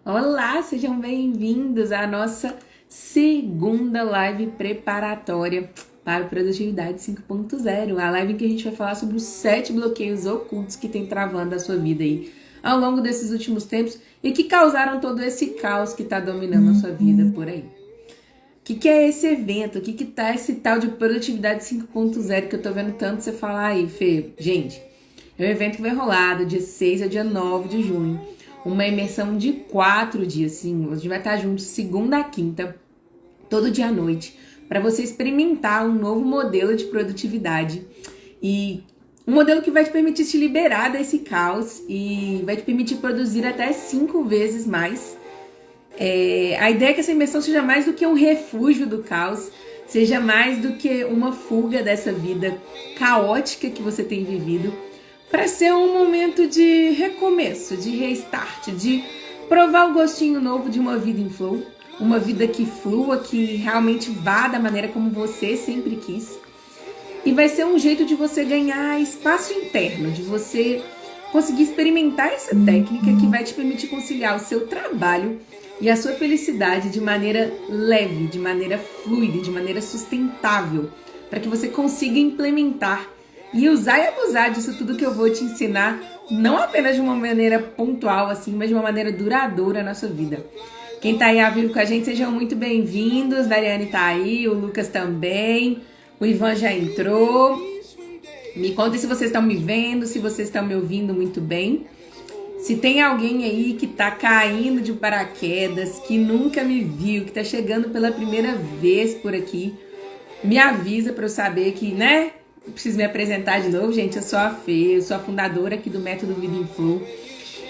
Olá, sejam bem-vindos à nossa segunda live preparatória para o Produtividade 5.0, a live em que a gente vai falar sobre os 7 bloqueios ocultos que tem travando a sua vida aí ao longo desses últimos tempos e que causaram todo esse caos que está dominando a sua vida por aí. O que é esse evento? O que tá esse tal de Produtividade 5.0 que eu tô vendo tanto você falar aí, Fê? Gente, é um evento que vai rolar do dia 6 ao dia 9 de junho. Uma imersão de 4 dias, sim. A gente vai estar juntos segunda a quinta, todo dia à noite, para você experimentar um novo modelo de produtividade. E um modelo que vai te permitir se liberar desse caos e vai te permitir produzir até 5 vezes mais. A ideia é que essa imersão seja mais do que um refúgio do caos, seja mais do que uma fuga dessa vida caótica que você tem vivido, para ser um momento de recomeço, de restart, de provar o gostinho novo de uma vida em flow, uma vida que flua, que realmente vá da maneira como você sempre quis. E vai ser um jeito de você ganhar espaço interno, de você conseguir experimentar essa técnica que vai te permitir conciliar o seu trabalho e a sua felicidade de maneira leve, de maneira fluida, de maneira sustentável, para que você consiga implementar e usar e abusar disso tudo que eu vou te ensinar, não apenas de uma maneira pontual assim, mas de uma maneira duradoura na sua vida. Quem tá aí ao vivo com a gente, sejam muito bem-vindos. Dariane tá aí, o Lucas também, o Ivan já entrou. Me contem se vocês estão me vendo, se vocês estão me ouvindo muito bem. Se tem alguém aí que tá caindo de paraquedas, que nunca me viu, que tá chegando pela primeira vez por aqui, me avisa para eu saber que, né? Eu preciso me apresentar de novo, gente. Eu sou a Fê, eu sou a fundadora aqui do Método Vida em Flow.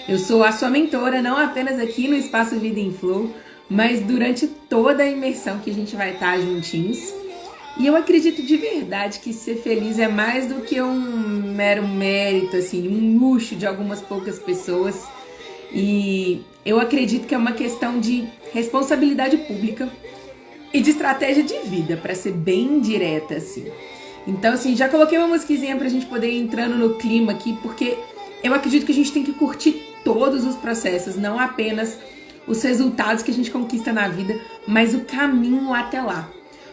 Eu sou a sua mentora, não apenas aqui no Espaço Vida em Flow, mas durante toda a imersão que a gente vai estar juntinhos. E eu acredito de verdade que ser feliz é mais do que um mero mérito, assim, um luxo de algumas poucas pessoas. E eu acredito que é uma questão de responsabilidade pública e de estratégia de vida, para ser bem direta, assim. Então, assim, já coloquei uma musiquinha pra gente poder ir entrando no clima aqui, porque eu acredito que a gente tem que curtir todos os processos, não apenas os resultados que a gente conquista na vida, mas o caminho até lá.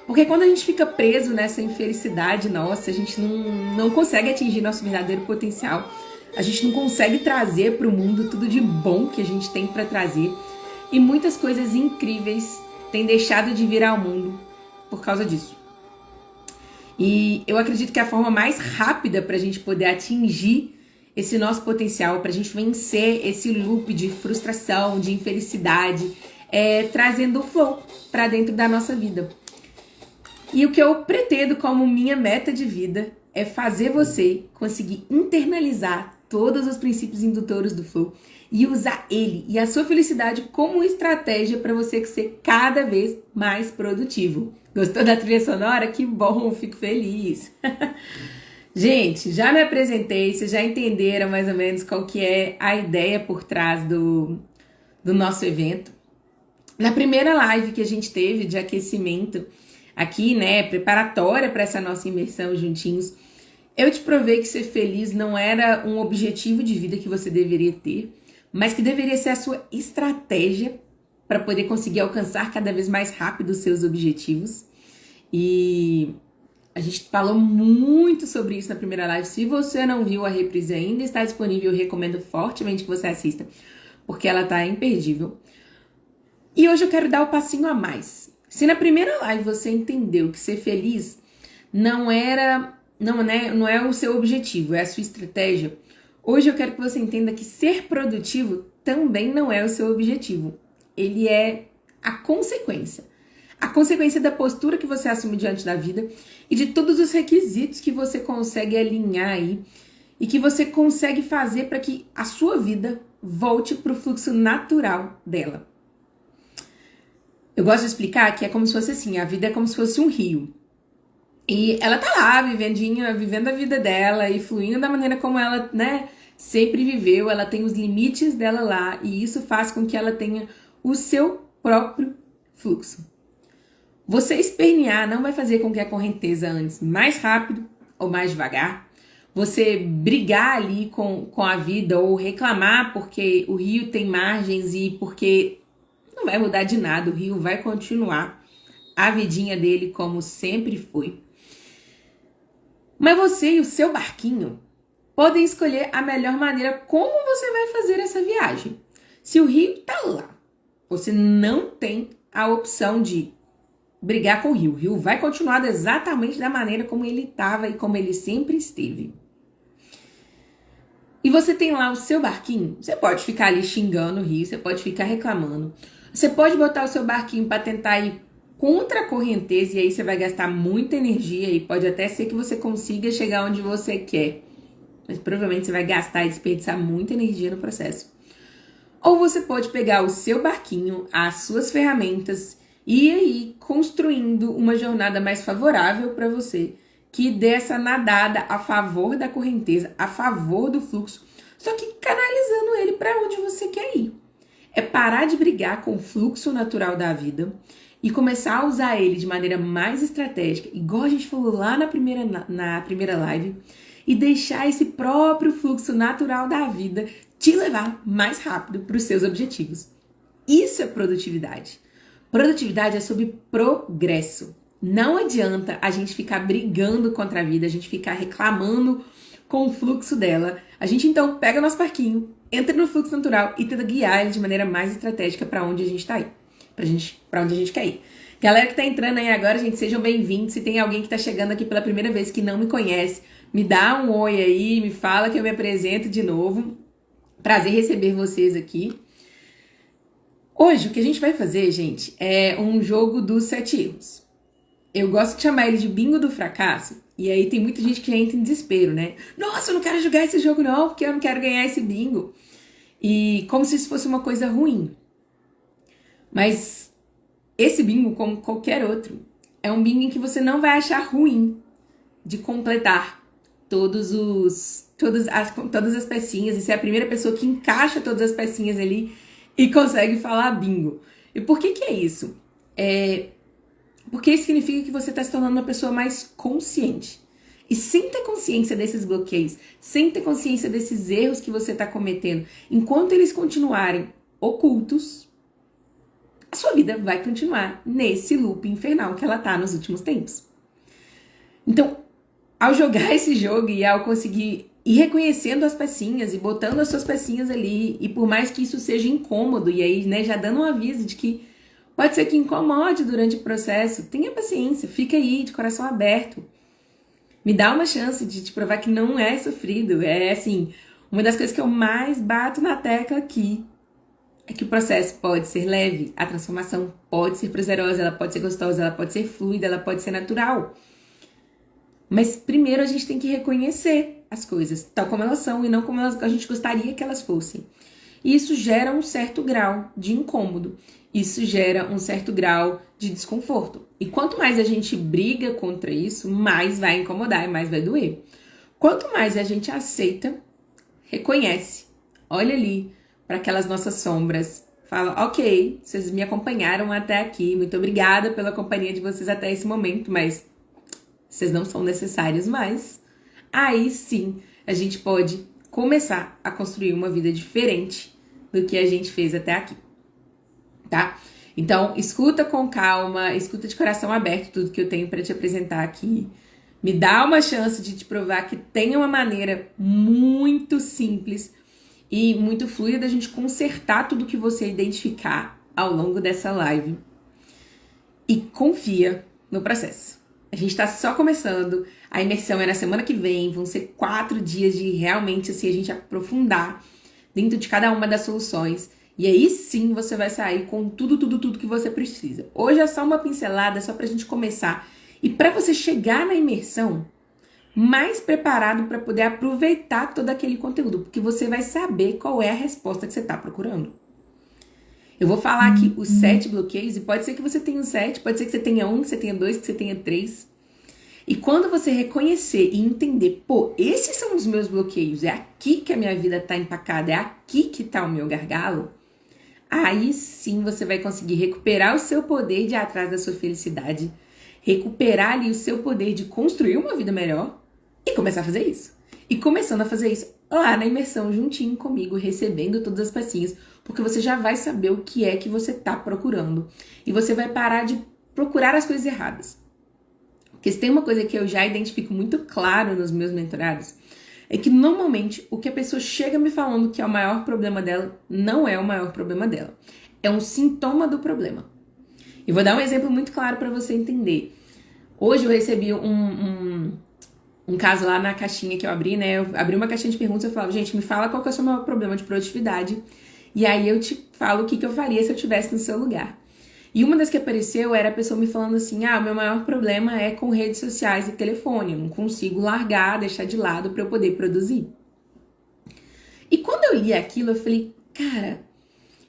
Porque quando a gente fica preso nessa infelicidade nossa, a gente não consegue atingir nosso verdadeiro potencial. A gente não consegue trazer para o mundo tudo de bom que a gente tem para trazer. E muitas coisas incríveis têm deixado de vir ao mundo por causa disso. E eu acredito que a forma mais rápida para a gente poder atingir esse nosso potencial, para a gente vencer esse loop de frustração, de infelicidade, é trazendo o flow para dentro da nossa vida. E o que eu pretendo como minha meta de vida é fazer você conseguir internalizar todos os princípios indutores do flow e usar ele e a sua felicidade como estratégia para você ser cada vez mais produtivo. Gostou da trilha sonora? Que bom, fico feliz. Gente, já me apresentei, vocês já entenderam mais ou menos qual que é a ideia por trás do nosso evento. Na primeira live que a gente teve de aquecimento aqui, né, preparatória para essa nossa imersão juntinhos, eu te provei que ser feliz não era um objetivo de vida que você deveria ter, mas que deveria ser a sua estratégia para poder conseguir alcançar cada vez mais rápido os seus objetivos. E a gente falou muito sobre isso na primeira live. Se você não viu, a reprise ainda está disponível, eu recomendo fortemente que você assista, porque ela tá imperdível. E hoje eu quero dar o passinho a mais. Se na primeira live você entendeu que ser feliz não é o seu objetivo, é a sua estratégia, hoje eu quero que você entenda que ser produtivo também não é o seu objetivo. Ele é a consequência. A consequência da postura que você assume diante da vida e de todos os requisitos que você consegue alinhar aí e que você consegue fazer para que a sua vida volte para o fluxo natural dela. Eu gosto de explicar que é como se fosse assim, a vida é como se fosse um rio. E ela tá lá, vivendo a vida dela e fluindo da maneira como ela, né, sempre viveu. Ela tem os limites dela lá e isso faz com que ela tenha o seu próprio fluxo. Você espernear não vai fazer com que a correnteza ande mais rápido ou mais devagar. você brigar ali com a vida ou reclamar porque o rio tem margens e porque não vai mudar de nada, o rio vai continuar a vidinha dele como sempre foi. Mas você e o seu barquinho podem escolher a melhor maneira como você vai fazer essa viagem. Se o rio tá lá, você não tem a opção de brigar com o rio. O rio vai continuar exatamente da maneira como ele estava e como ele sempre esteve. E você tem lá o seu barquinho, você pode ficar ali xingando o rio, você pode ficar reclamando. Você pode botar o seu barquinho para tentar ir contra a correnteza e aí você vai gastar muita energia e pode até ser que você consiga chegar onde você quer. Mas provavelmente você vai gastar e desperdiçar muita energia no processo. Ou você pode pegar o seu barquinho, as suas ferramentas e aí construindo uma jornada mais favorável para você, que dê essa nadada a favor da correnteza, a favor do fluxo, só que canalizando ele para onde você quer ir. É parar de brigar com o fluxo natural da vida e começar a usar ele de maneira mais estratégica, igual a gente falou lá na primeira live, e deixar esse próprio fluxo natural da vida te levar mais rápido para os seus objetivos. Isso é produtividade. Produtividade é sobre progresso. Não adianta a gente ficar brigando contra a vida, a gente ficar reclamando com o fluxo dela. A gente então pega nosso barquinho, entra no fluxo natural e tenta guiar ele de maneira mais estratégica para onde a gente está aí. Para onde a gente quer ir. Galera que tá entrando aí agora, gente, sejam bem-vindos. Se tem alguém que tá chegando aqui pela primeira vez que não me conhece, me dá um oi aí, me fala que eu me apresento de novo. Prazer receber vocês aqui. Hoje, o que a gente vai fazer, gente, é um jogo dos 7 erros. Eu gosto de chamar ele de bingo do fracasso. E aí tem muita gente que entra em desespero, né? Nossa, eu não quero jogar esse jogo não, porque eu não quero ganhar esse bingo. E como se isso fosse uma coisa ruim. Mas esse bingo, como qualquer outro, é um bingo em que você não vai achar ruim de completar todas as pecinhas e ser a primeira pessoa que encaixa todas as pecinhas ali e consegue falar bingo. E por que é isso? Porque isso significa que você está se tornando uma pessoa mais consciente. E sem ter consciência desses bloqueios, sem ter consciência desses erros que você está cometendo, enquanto eles continuarem ocultos, a sua vida vai continuar nesse loop infernal que ela está nos últimos tempos. Então, ao jogar esse jogo e ao conseguir ir reconhecendo as pecinhas e botando as suas pecinhas ali, e por mais que isso seja incômodo, e aí, né, já dando um aviso de que pode ser que incomode durante o processo, tenha paciência, fica aí de coração aberto. Me dá uma chance de te provar que não é sofrido. É assim, uma das coisas que eu mais bato na tecla aqui é que o processo pode ser leve, a transformação pode ser prazerosa, ela pode ser gostosa, ela pode ser fluida, ela pode ser natural. Mas primeiro a gente tem que reconhecer as coisas tal como elas são e não como a gente gostaria que elas fossem. E isso gera um certo grau de incômodo. Isso gera um certo grau de desconforto. E quanto mais a gente briga contra isso, mais vai incomodar e mais vai doer. Quanto mais a gente aceita, reconhece, olha ali para aquelas nossas sombras, fala, ok, vocês me acompanharam até aqui, muito obrigada pela companhia de vocês até esse momento, mas vocês não são necessários mais. Aí sim, a gente pode começar a construir uma vida diferente do que a gente fez até aqui, tá? Então, escuta com calma, escuta de coração aberto tudo que eu tenho para te apresentar aqui. Me dá uma chance de te provar que tem uma maneira muito simples e muito fluida da gente consertar tudo que você identificar ao longo dessa live. E confia no processo. A gente tá só começando, a imersão é na semana que vem, vão ser 4 dias de realmente assim, a gente aprofundar dentro de cada uma das soluções. E aí sim você vai sair com tudo que você precisa. Hoje é só uma pincelada, só pra gente começar. E pra você chegar na imersão mais preparado para poder aproveitar todo aquele conteúdo, porque você vai saber qual é a resposta que você tá procurando. Eu vou falar aqui os 7 bloqueios, e pode ser que você tenha 7, pode ser que você tenha 1, que você tenha 2, que você tenha 3. E quando você reconhecer e entender, pô, esses são os meus bloqueios, é aqui que a minha vida tá empacada, é aqui que tá o meu gargalo, aí sim você vai conseguir recuperar o seu poder de ir atrás da sua felicidade, recuperar ali o seu poder de construir uma vida melhor e começar a fazer isso. E começando a fazer isso lá na imersão, juntinho comigo, recebendo todas as pecinhas, porque você já vai saber o que é que você está procurando. E você vai parar de procurar as coisas erradas. Porque se tem uma coisa que eu já identifico muito claro nos meus mentorados, é que normalmente o que a pessoa chega me falando que é o maior problema dela, não é o maior problema dela. É um sintoma do problema. E vou dar um exemplo muito claro para você entender. Hoje eu recebi um caso lá na caixinha que eu abri, né? Eu abri uma caixinha de perguntas e eu falava, gente, me fala qual que é o seu maior problema de produtividade. E aí eu te falo o que eu faria se eu estivesse no seu lugar. E uma das que apareceu era a pessoa me falando assim, o meu maior problema é com redes sociais e telefone. Eu não consigo largar, deixar de lado para eu poder produzir. E quando eu li aquilo, eu falei, cara,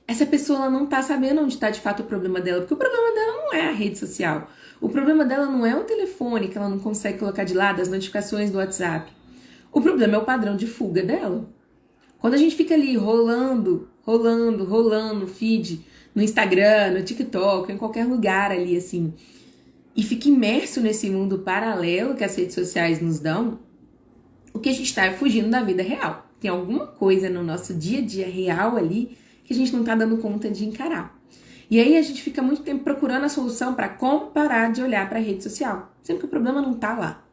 essa pessoa ela não tá sabendo onde tá de fato o problema dela. Porque o problema dela não é a rede social. O problema dela não é o telefone que ela não consegue colocar de lado, as notificações do WhatsApp. O problema é o padrão de fuga dela. Quando a gente fica ali rolando feed no Instagram, no TikTok, em qualquer lugar ali assim, e fica imerso nesse mundo paralelo que as redes sociais nos dão, o que a gente está é fugindo da vida real. Tem alguma coisa no nosso dia a dia real ali que a gente não está dando conta de encarar. E aí a gente fica muito tempo procurando a solução para como parar de olhar para a rede social, sendo que o problema não está lá.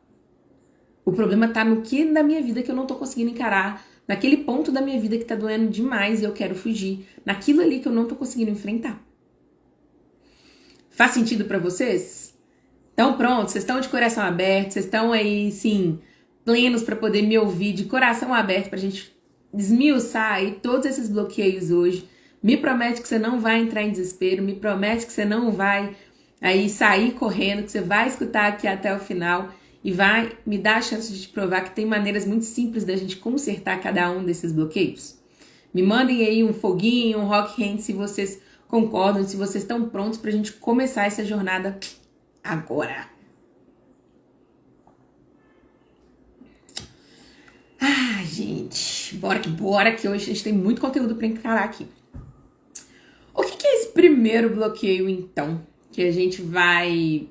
O problema está no que da minha vida que eu não estou conseguindo encarar, naquele ponto da minha vida que tá doendo demais e eu quero fugir. Naquilo ali que eu não tô conseguindo enfrentar. Faz sentido pra vocês? Então pronto, vocês estão de coração aberto, vocês estão aí, sim, plenos pra poder me ouvir de coração aberto pra gente esmiuçar aí todos esses bloqueios hoje. Me promete que você não vai entrar em desespero, me promete que você não vai aí sair correndo, que você vai escutar aqui até o final e vai me dar a chance de te provar que tem maneiras muito simples da gente consertar cada um desses bloqueios. Me mandem aí um foguinho, um rock hand se vocês concordam, se vocês estão prontos pra gente começar essa jornada agora. Gente, bora que hoje a gente tem muito conteúdo pra encarar aqui. O que é esse primeiro bloqueio, então, que a gente vai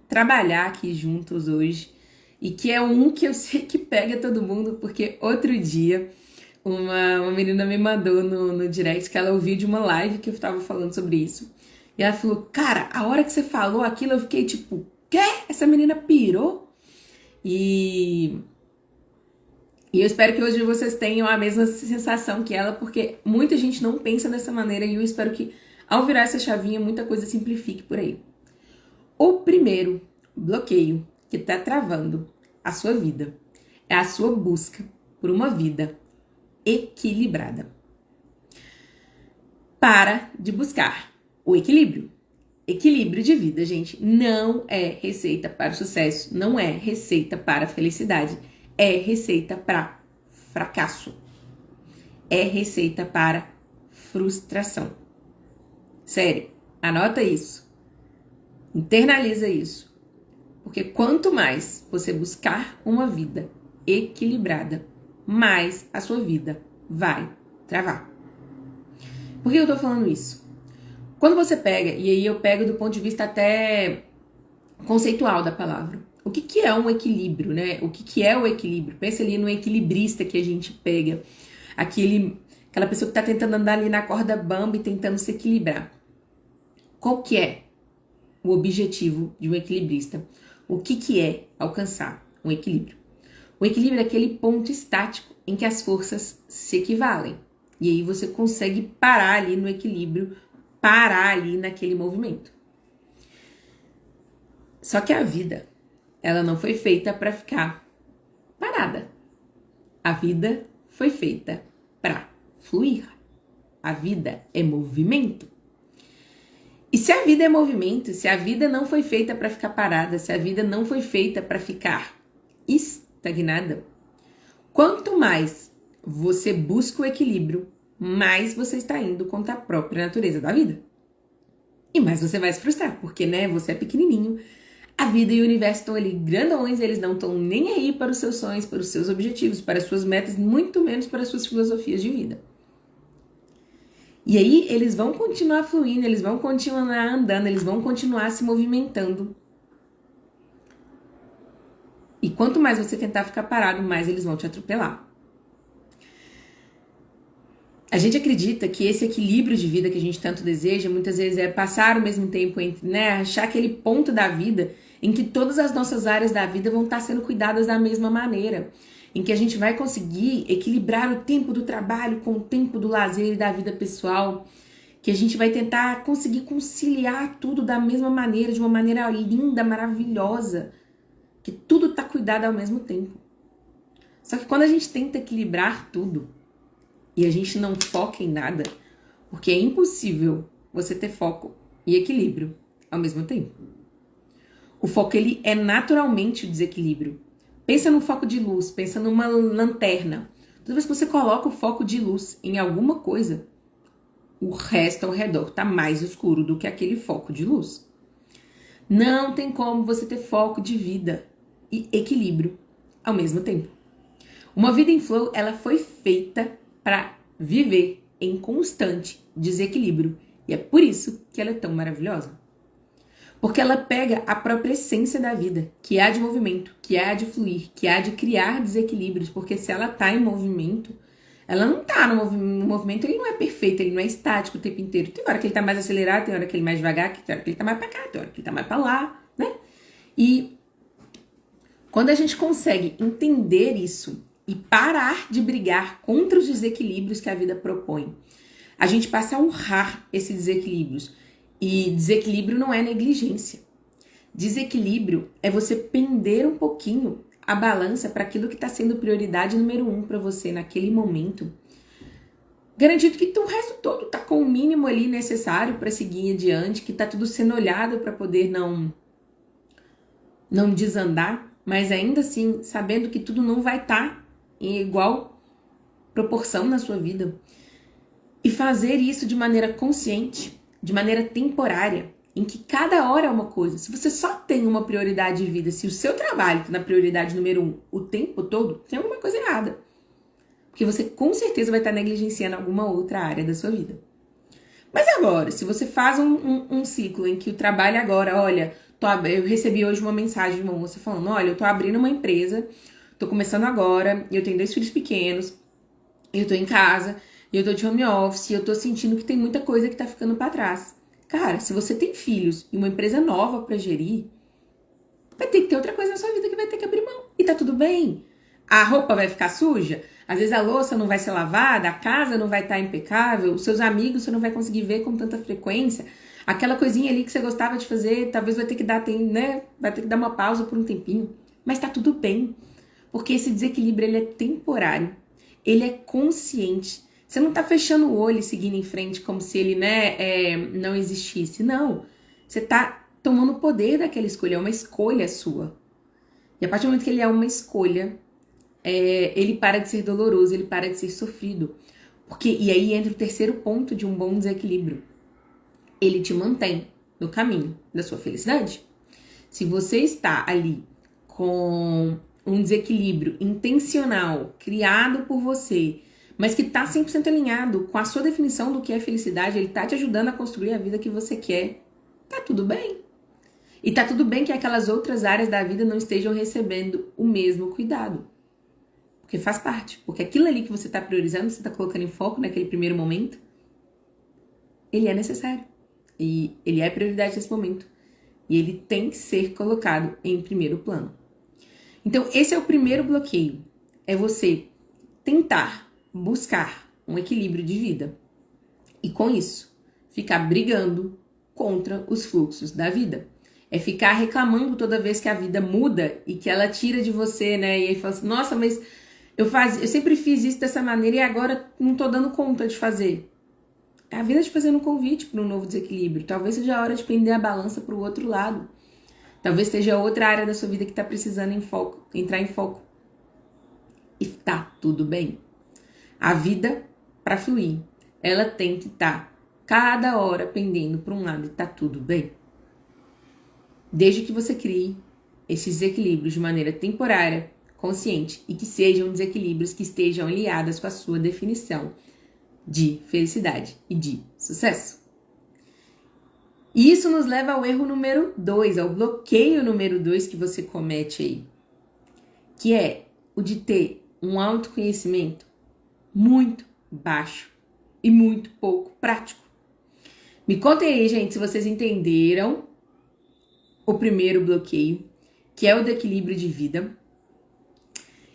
trabalhar aqui juntos hoje e que é um que eu sei que pega todo mundo, porque outro dia uma menina me mandou no direct que ela ouviu de uma live que eu tava falando sobre isso. E ela falou, cara, a hora que você falou aquilo eu fiquei tipo, quê? Essa menina pirou? E eu espero que hoje vocês tenham a mesma sensação que ela, porque muita gente não pensa dessa maneira e eu espero que ao virar essa chavinha muita coisa simplifique por aí. O primeiro bloqueio que está travando a sua vida é a sua busca por uma vida equilibrada. Para de buscar o equilíbrio. Equilíbrio de vida, gente, não é receita para o sucesso, não é receita para a felicidade, é receita para fracasso, é receita para frustração. Sério, anota isso. Internaliza isso, porque quanto mais você buscar uma vida equilibrada, mais a sua vida vai travar. Por que eu tô falando isso? Quando você pega, e aí eu pego do ponto de vista até conceitual da palavra, o que é um equilíbrio, né? O que é o equilíbrio? Pensa ali no equilibrista que a gente pega, aquela pessoa que tá tentando andar ali na corda bamba e tentando se equilibrar. Qual que é o objetivo de um equilibrista? O que é alcançar um equilíbrio? O equilíbrio é aquele ponto estático em que as forças se equivalem. E aí você consegue parar ali no equilíbrio, parar ali naquele movimento. Só que a vida, ela não foi feita para ficar parada. A vida foi feita para fluir. A vida é movimento. E se a vida é movimento, se a vida não foi feita para ficar parada, se a vida não foi feita para ficar estagnada, quanto mais você busca o equilíbrio, mais você está indo contra a própria natureza da vida. E mais você vai se frustrar, porque, né, você é pequenininho, a vida e o universo estão ali grandões, eles não estão nem aí para os seus sonhos, para os seus objetivos, para as suas metas, muito menos para as suas filosofias de vida. E aí eles vão continuar fluindo, eles vão continuar andando, eles vão continuar se movimentando. E quanto mais você tentar ficar parado, mais eles vão te atropelar. A gente acredita que esse equilíbrio de vida que a gente tanto deseja, muitas vezes é passar ao mesmo tempo entre, né, achar aquele ponto da vida em que todas as nossas áreas da vida vão estar sendo cuidadas da mesma maneira, em que a gente vai conseguir equilibrar o tempo do trabalho com o tempo do lazer e da vida pessoal, que a gente vai tentar conseguir conciliar tudo da mesma maneira, de uma maneira linda, maravilhosa, que tudo está cuidado ao mesmo tempo. Só que quando a gente tenta equilibrar tudo, e a gente não foca em nada, porque é impossível você ter foco e equilíbrio ao mesmo tempo. O foco, ele é naturalmente o desequilíbrio. Pensa no foco de luz, pensa numa lanterna. Toda vez que você coloca o foco de luz em alguma coisa, o resto ao redor está mais escuro do que aquele foco de luz. Não tem como você ter foco de vida e equilíbrio ao mesmo tempo. Uma vida em flow, ela foi feita para viver em constante desequilíbrio. E é por isso que ela é tão maravilhosa. Porque ela pega a própria essência da vida, que é a de movimento, que é a de fluir, que é a de criar desequilíbrios. Porque se ela está em movimento, ela não está no movimento, ele não é perfeito, ele não é estático o tempo inteiro. Tem hora que ele está mais acelerado, tem hora que ele é mais devagar, tem hora que ele está mais para cá, tem hora que ele está mais para lá, né? E quando a gente consegue entender isso e parar de brigar contra os desequilíbrios que a vida propõe, a gente passa a honrar esses desequilíbrios. E desequilíbrio não é negligência. Desequilíbrio é você pender um pouquinho a balança para aquilo que está sendo prioridade número 1 para você naquele momento, garantindo que o resto todo está com o mínimo ali necessário para seguir adiante, que está tudo sendo olhado para poder não desandar, mas ainda assim sabendo que tudo não vai estar em igual proporção na sua vida. E fazer isso de maneira consciente, de maneira temporária, em que cada hora é uma coisa. Se você só tem uma prioridade de vida, se o seu trabalho está na prioridade número 1 o tempo todo, tem alguma coisa errada. Porque você com certeza vai estar negligenciando alguma outra área da sua vida. Mas agora, se você faz um ciclo em que o trabalho agora, olha, eu recebi hoje uma mensagem de uma moça falando, olha, eu tô abrindo uma empresa, tô começando agora, eu tenho 2 filhos pequenos, eu tô em casa, eu tô de home office, eu tô sentindo que tem muita coisa que tá ficando pra trás. Cara, se você tem filhos e uma empresa nova pra gerir, vai ter que ter outra coisa na sua vida que vai ter que abrir mão. E tá tudo bem. A roupa vai ficar suja, às vezes a louça não vai ser lavada, a casa não vai estar impecável, os seus amigos você não vai conseguir ver com tanta frequência. Aquela coisinha ali que você gostava de fazer, talvez vai ter que dar, né? Vai ter que dar uma pausa por um tempinho. Mas tá tudo bem. Porque esse desequilíbrio, ele é temporário. Ele é consciente. Você não tá fechando o olho e seguindo em frente como se ele, né, não existisse. Não. Você tá tomando o poder daquela escolha. É uma escolha sua. E a partir do momento que ele é uma escolha, ele para de ser doloroso, ele para de ser sofrido. E aí entra o terceiro ponto de um bom desequilíbrio. Ele te mantém no caminho da sua felicidade. Se você está ali com um desequilíbrio intencional, criado por você, mas que está 100% alinhado com a sua definição do que é felicidade, ele está te ajudando a construir a vida que você quer, tá tudo bem. E tá tudo bem que aquelas outras áreas da vida não estejam recebendo o mesmo cuidado. Porque faz parte. Porque aquilo ali que você está priorizando, você está colocando em foco naquele primeiro momento, ele é necessário. E ele é prioridade nesse momento. E ele tem que ser colocado em primeiro plano. Então, esse é o primeiro bloqueio. É você tentar buscar um equilíbrio de vida. E com isso, ficar brigando contra os fluxos da vida. É ficar reclamando toda vez que a vida muda e que ela tira de você, né? E aí fala assim, nossa, mas eu sempre fiz isso dessa maneira e agora não tô dando conta de fazer. É a vida te fazendo um convite para um novo desequilíbrio. Talvez seja a hora de pender a balança para o outro lado. Talvez seja outra área da sua vida que está precisando entrar em foco. E tá tudo bem. A vida, para fluir, ela tem que estar cada hora pendendo para um lado e tá tudo bem. Desde que você crie esses desequilíbrios de maneira temporária, consciente e que sejam desequilíbrios que estejam aliados com a sua definição de felicidade e de sucesso. E isso nos leva ao erro número 2, ao bloqueio número 2 que você comete aí. que é o de ter um autoconhecimento muito baixo e muito pouco prático. Me contem aí, gente, se vocês entenderam o primeiro bloqueio, que é o do equilíbrio de vida.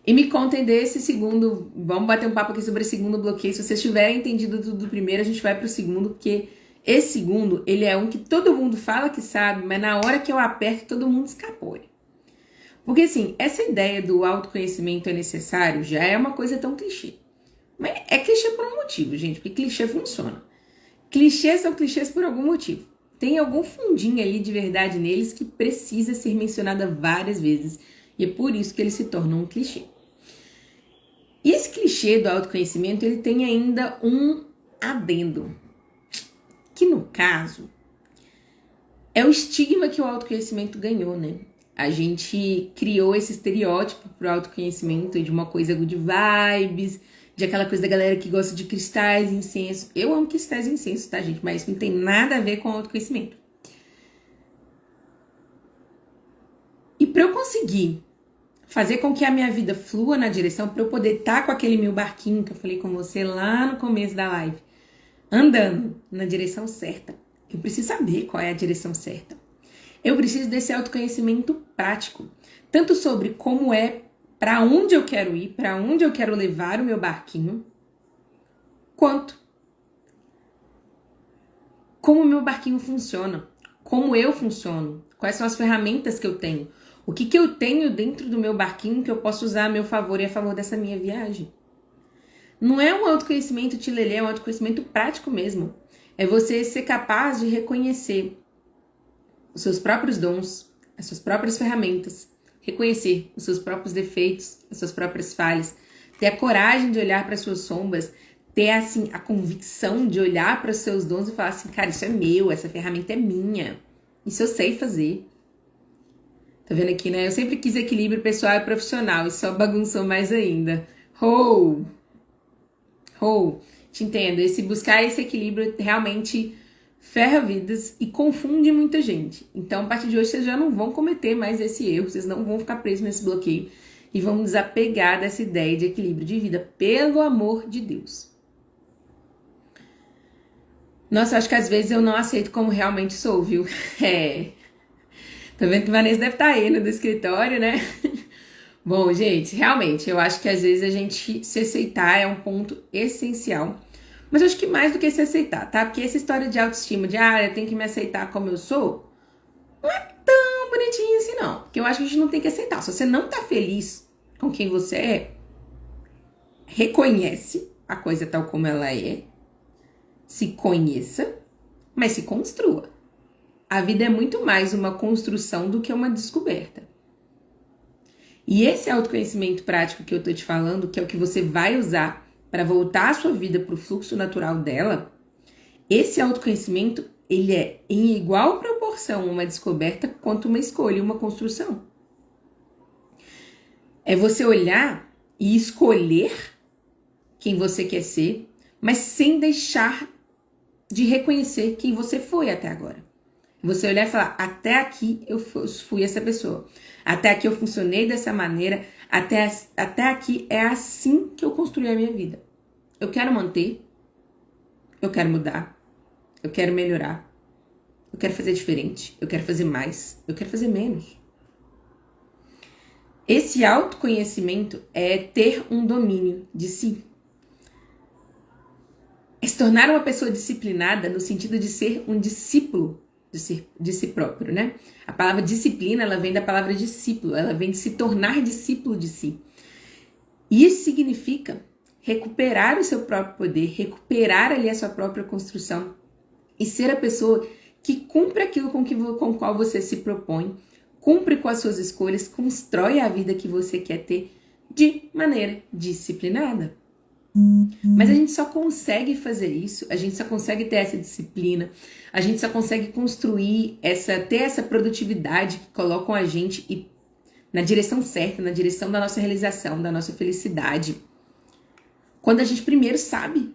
E me contem desse segundo, vamos bater um papo aqui sobre esse segundo bloqueio. Se vocês tiverem entendido tudo do primeiro, a gente vai pro segundo, porque esse segundo, ele é um que todo mundo fala que sabe, mas na hora que eu aperto, todo mundo escapou. Porque assim, essa ideia do autoconhecimento é necessário já é uma coisa tão clichê. Mas é clichê por um motivo, gente, porque clichê funciona. Clichês são clichês por algum motivo. Tem algum fundinho ali de verdade neles que precisa ser mencionada várias vezes. E é por isso que eles se tornam um clichê. E esse clichê do autoconhecimento, ele tem ainda um adendo. Que no caso, é o estigma que o autoconhecimento ganhou, né? A gente criou esse estereótipo pro autoconhecimento de uma coisa good vibes, de aquela coisa da galera que gosta de cristais, incenso. Eu amo cristais e incenso, tá, gente? Mas isso não tem nada a ver com autoconhecimento. E para eu conseguir fazer com que a minha vida flua na direção, para eu poder estar com aquele meu barquinho que eu falei com você lá no começo da live, andando na direção certa, eu preciso saber qual é a direção certa. Eu preciso desse autoconhecimento prático, tanto sobre como é, para onde eu quero ir, para onde eu quero levar o meu barquinho, quanto como o meu barquinho funciona, como eu funciono, quais são as ferramentas que eu tenho, o que eu tenho dentro do meu barquinho que eu posso usar a meu favor e a favor dessa minha viagem. Não é um autoconhecimento tilelê, é um autoconhecimento prático mesmo. É você ser capaz de reconhecer os seus próprios dons, as suas próprias ferramentas, reconhecer os seus próprios defeitos, as suas próprias falhas, ter a coragem de olhar para as suas sombras, ter assim a convicção de olhar para os seus dons e falar assim, cara, isso é meu, essa ferramenta é minha, isso eu sei fazer. Tá vendo aqui, né? Eu sempre quis equilíbrio pessoal e profissional e só bagunçou mais ainda. Te entendo, buscar esse equilíbrio realmente ferra vidas e confunde muita gente. Então, a partir de hoje, vocês já não vão cometer mais esse erro, vocês não vão ficar presos nesse bloqueio e vão desapegar dessa ideia de equilíbrio de vida, pelo amor de Deus. Nossa, acho que às vezes eu não aceito como realmente sou, viu? Tá vendo que Vanessa deve estar aí no escritório, né? Bom, gente, realmente, eu acho que às vezes a gente se aceitar é um ponto essencial. Mas eu acho que mais do que se aceitar, tá? Porque essa história de autoestima, de eu tenho que me aceitar como eu sou, não é tão bonitinho assim, não. Porque eu acho que a gente não tem que aceitar. Se você não tá feliz com quem você é, reconhece a coisa tal como ela é, se conheça, mas se construa. A vida é muito mais uma construção do que uma descoberta. E esse autoconhecimento prático que eu tô te falando, que é o que você vai usar para voltar a sua vida para o fluxo natural dela, esse autoconhecimento, ele é em igual proporção uma descoberta quanto uma escolha, uma construção. É você olhar e escolher quem você quer ser, mas sem deixar de reconhecer quem você foi até agora. Você olhar e falar, até aqui eu fui essa pessoa. Até aqui eu funcionei dessa maneira. Até aqui é assim que eu construí a minha vida. Eu quero manter. Eu quero mudar. Eu quero melhorar. Eu quero fazer diferente. Eu quero fazer mais. Eu quero fazer menos. Esse autoconhecimento é ter um domínio de si. É se tornar uma pessoa disciplinada no sentido de ser um discípulo de si próprio, né? A palavra disciplina, ela vem da palavra discípulo, ela vem de se tornar discípulo de si. E isso significa recuperar o seu próprio poder, recuperar ali a sua própria construção e ser a pessoa que cumpre aquilo com o qual você se propõe, cumpre com as suas escolhas, constrói a vida que você quer ter de maneira disciplinada. Mas a gente só consegue fazer isso, a gente só consegue ter essa disciplina, a gente só consegue construir ter essa produtividade que colocam a gente na direção certa, na direção da nossa realização, da nossa felicidade. Quando a gente primeiro sabe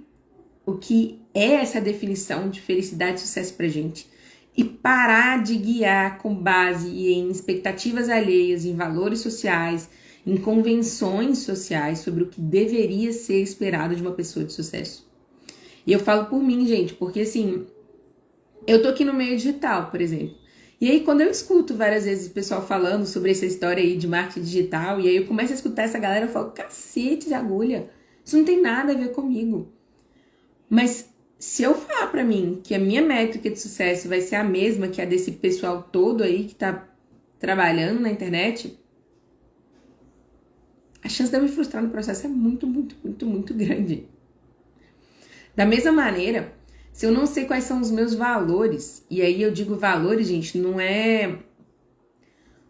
o que é essa definição de felicidade e sucesso pra gente e parar de guiar com base em expectativas alheias, em valores sociais, em convenções sociais sobre o que deveria ser esperado de uma pessoa de sucesso. E eu falo por mim, gente, porque assim, eu tô aqui no meio digital, por exemplo. E aí, quando eu escuto várias vezes o pessoal falando sobre essa história aí de marketing digital, e aí eu começo a escutar essa galera, eu falo, cacete de agulha, isso não tem nada a ver comigo. Mas se eu falar pra mim que a minha métrica de sucesso vai ser a mesma que a desse pessoal todo aí que tá trabalhando na internet, a chance de eu me frustrar no processo é muito, muito, muito, muito grande. Da mesma maneira, se eu não sei quais são os meus valores, e aí eu digo valores, gente, não é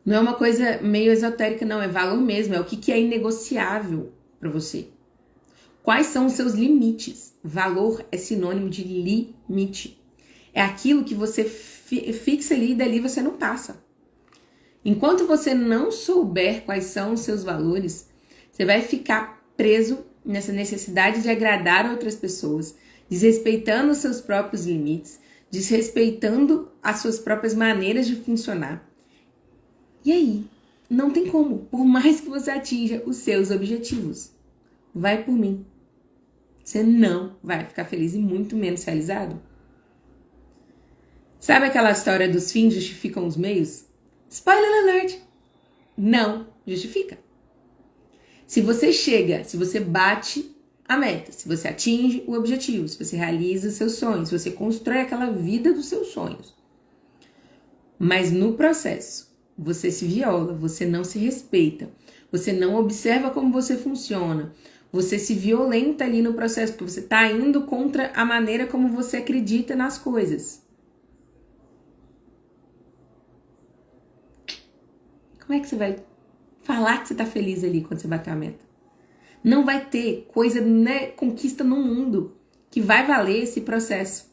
uma coisa meio esotérica, não, é valor mesmo, é o que é inegociável para você. Quais são os seus limites? Valor é sinônimo de limite. É aquilo que você fixa ali e dali você não passa. Enquanto você não souber quais são os seus valores, você vai ficar preso nessa necessidade de agradar outras pessoas, desrespeitando os seus próprios limites, desrespeitando as suas próprias maneiras de funcionar. E aí, não tem como, por mais que você atinja os seus objetivos. Vai por mim. Você não vai ficar feliz e muito menos realizado. Sabe aquela história dos fins justificam os meios? Spoiler alert! Não justifica. Se você bate a meta, se você atinge o objetivo, se você realiza os seus sonhos, se você constrói aquela vida dos seus sonhos, mas no processo você se viola, você não se respeita, você não observa como você funciona, você se violenta ali no processo, porque você está indo contra a maneira como você acredita nas coisas. Como é que você vai falar que você está feliz ali quando você bateu a meta? Não vai ter coisa, né, conquista no mundo que vai valer esse processo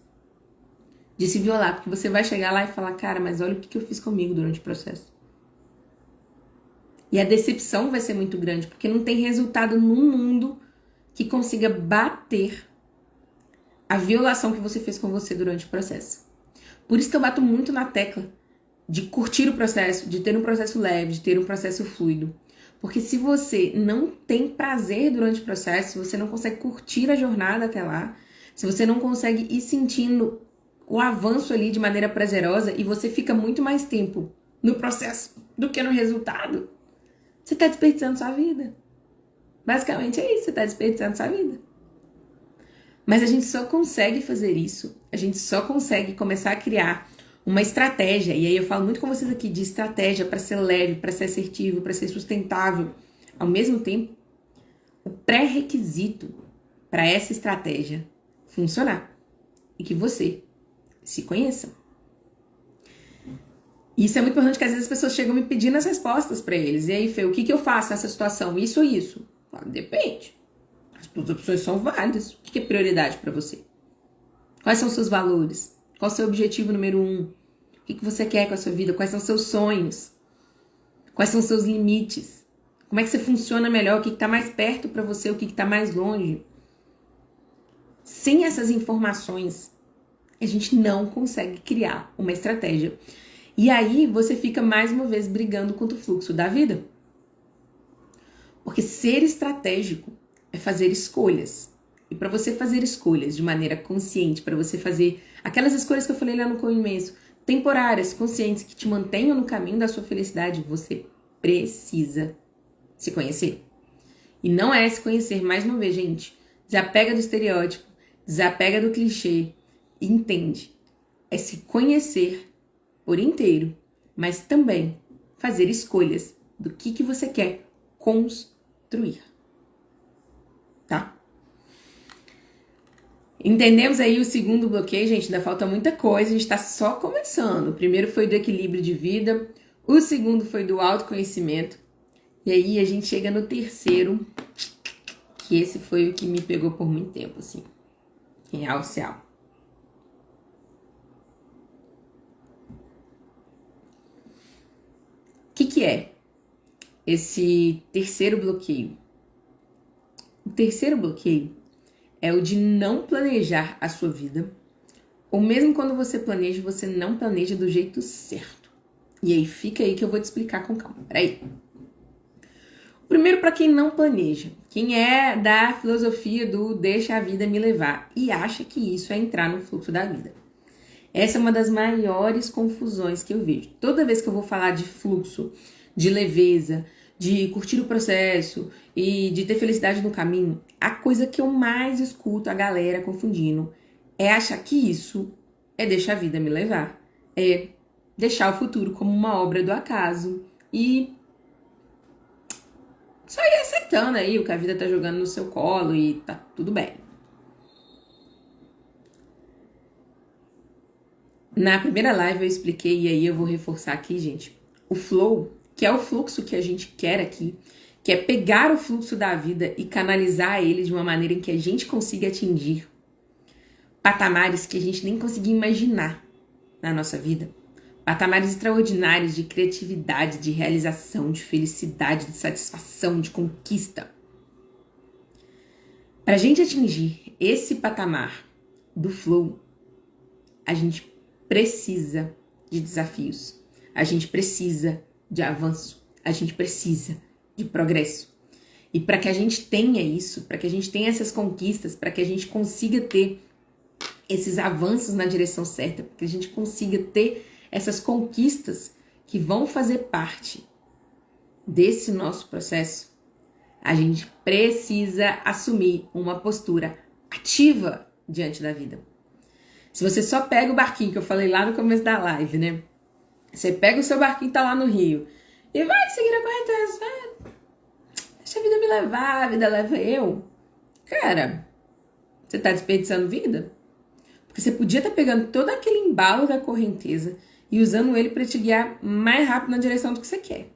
de se violar, porque você vai chegar lá e falar, cara, mas olha o que eu fiz comigo durante o processo. E a decepção vai ser muito grande, porque não tem resultado no mundo que consiga bater a violação que você fez com você durante o processo. Por isso que eu bato muito na tecla de curtir o processo, de ter um processo leve, de ter um processo fluido. Porque se você não tem prazer durante o processo, se você não consegue curtir a jornada até lá, se você não consegue ir sentindo o avanço ali de maneira prazerosa e você fica muito mais tempo no processo do que no resultado, você está desperdiçando sua vida. Basicamente é isso, você está desperdiçando sua vida. Mas a gente só consegue fazer isso, a gente só consegue começar a criar uma estratégia, e aí eu falo muito com vocês aqui de estratégia para ser leve, para ser assertivo, para ser sustentável. Ao mesmo tempo, o pré-requisito para essa estratégia funcionar e que você se conheça. Isso é muito importante, que às vezes as pessoas chegam me pedindo as respostas para eles. E aí, Fê, o que eu faço nessa situação? Isso ou isso? Falo, depende. As duas opções são válidas. O que é prioridade para você? Quais são os seus valores? Qual é o seu objetivo número 1? O que você quer com a sua vida? Quais são os seus sonhos? Quais são os seus limites? Como é que você funciona melhor? O que está mais perto para você? O que está mais longe? Sem essas informações, a gente não consegue criar uma estratégia. E aí você fica mais uma vez brigando contra o fluxo da vida. Porque ser estratégico é fazer escolhas. E para você fazer escolhas de maneira consciente, para você fazer aquelas escolhas que eu falei lá no começo, temporárias, conscientes, que te mantenham no caminho da sua felicidade, você precisa se conhecer. E não é se conhecer, mais uma vez, gente, desapega do estereótipo, desapega do clichê e entende. É se conhecer por inteiro, mas também fazer escolhas do que você quer construir. Tá? Entendemos aí o segundo bloqueio, gente, ainda falta muita coisa, a gente está só começando. O primeiro foi do equilíbrio de vida, o segundo foi do autoconhecimento, e aí a gente chega no terceiro, que esse foi o que me pegou por muito tempo, assim, real oficial. O que é esse terceiro bloqueio? O terceiro bloqueio é o de não planejar a sua vida, ou mesmo quando você planeja, você não planeja do jeito certo. E aí, fica aí que eu vou te explicar com calma. Peraí. Primeiro, para quem não planeja, quem é da filosofia do deixa a vida me levar e acha que isso é entrar no fluxo da vida. Essa é uma das maiores confusões que eu vejo. Toda vez que eu vou falar de fluxo, de leveza, de curtir o processo e de ter felicidade no caminho, a coisa que eu mais escuto a galera confundindo é achar que isso é deixar a vida me levar. É deixar o futuro como uma obra do acaso e só ir aceitando aí o que a vida tá jogando no seu colo e tá tudo bem. Na primeira live eu expliquei, e aí eu vou reforçar aqui, gente, o flow, que é o fluxo que a gente quer aqui, que é pegar o fluxo da vida e canalizar ele de uma maneira em que a gente consiga atingir patamares que a gente nem conseguia imaginar na nossa vida. Patamares extraordinários de criatividade, de realização, de felicidade, de satisfação, de conquista. Para a gente atingir esse patamar do flow, a gente precisa de desafios, a gente precisa de avanço, a gente precisa de progresso. E para que a gente tenha isso, para que a gente tenha essas conquistas, para que a gente consiga ter esses avanços na direção certa, para que a gente consiga ter essas conquistas que vão fazer parte desse nosso processo, a gente precisa assumir uma postura ativa diante da vida. Se você só pega o barquinho que eu falei lá no começo da live, né? Você pega o seu barquinho, tá lá no rio, e vai seguir a correnteza, deixa a vida me levar, a vida leva eu. Cara, você tá desperdiçando vida? Porque você podia estar pegando todo aquele embalo da correnteza e usando ele para te guiar mais rápido na direção do que você quer.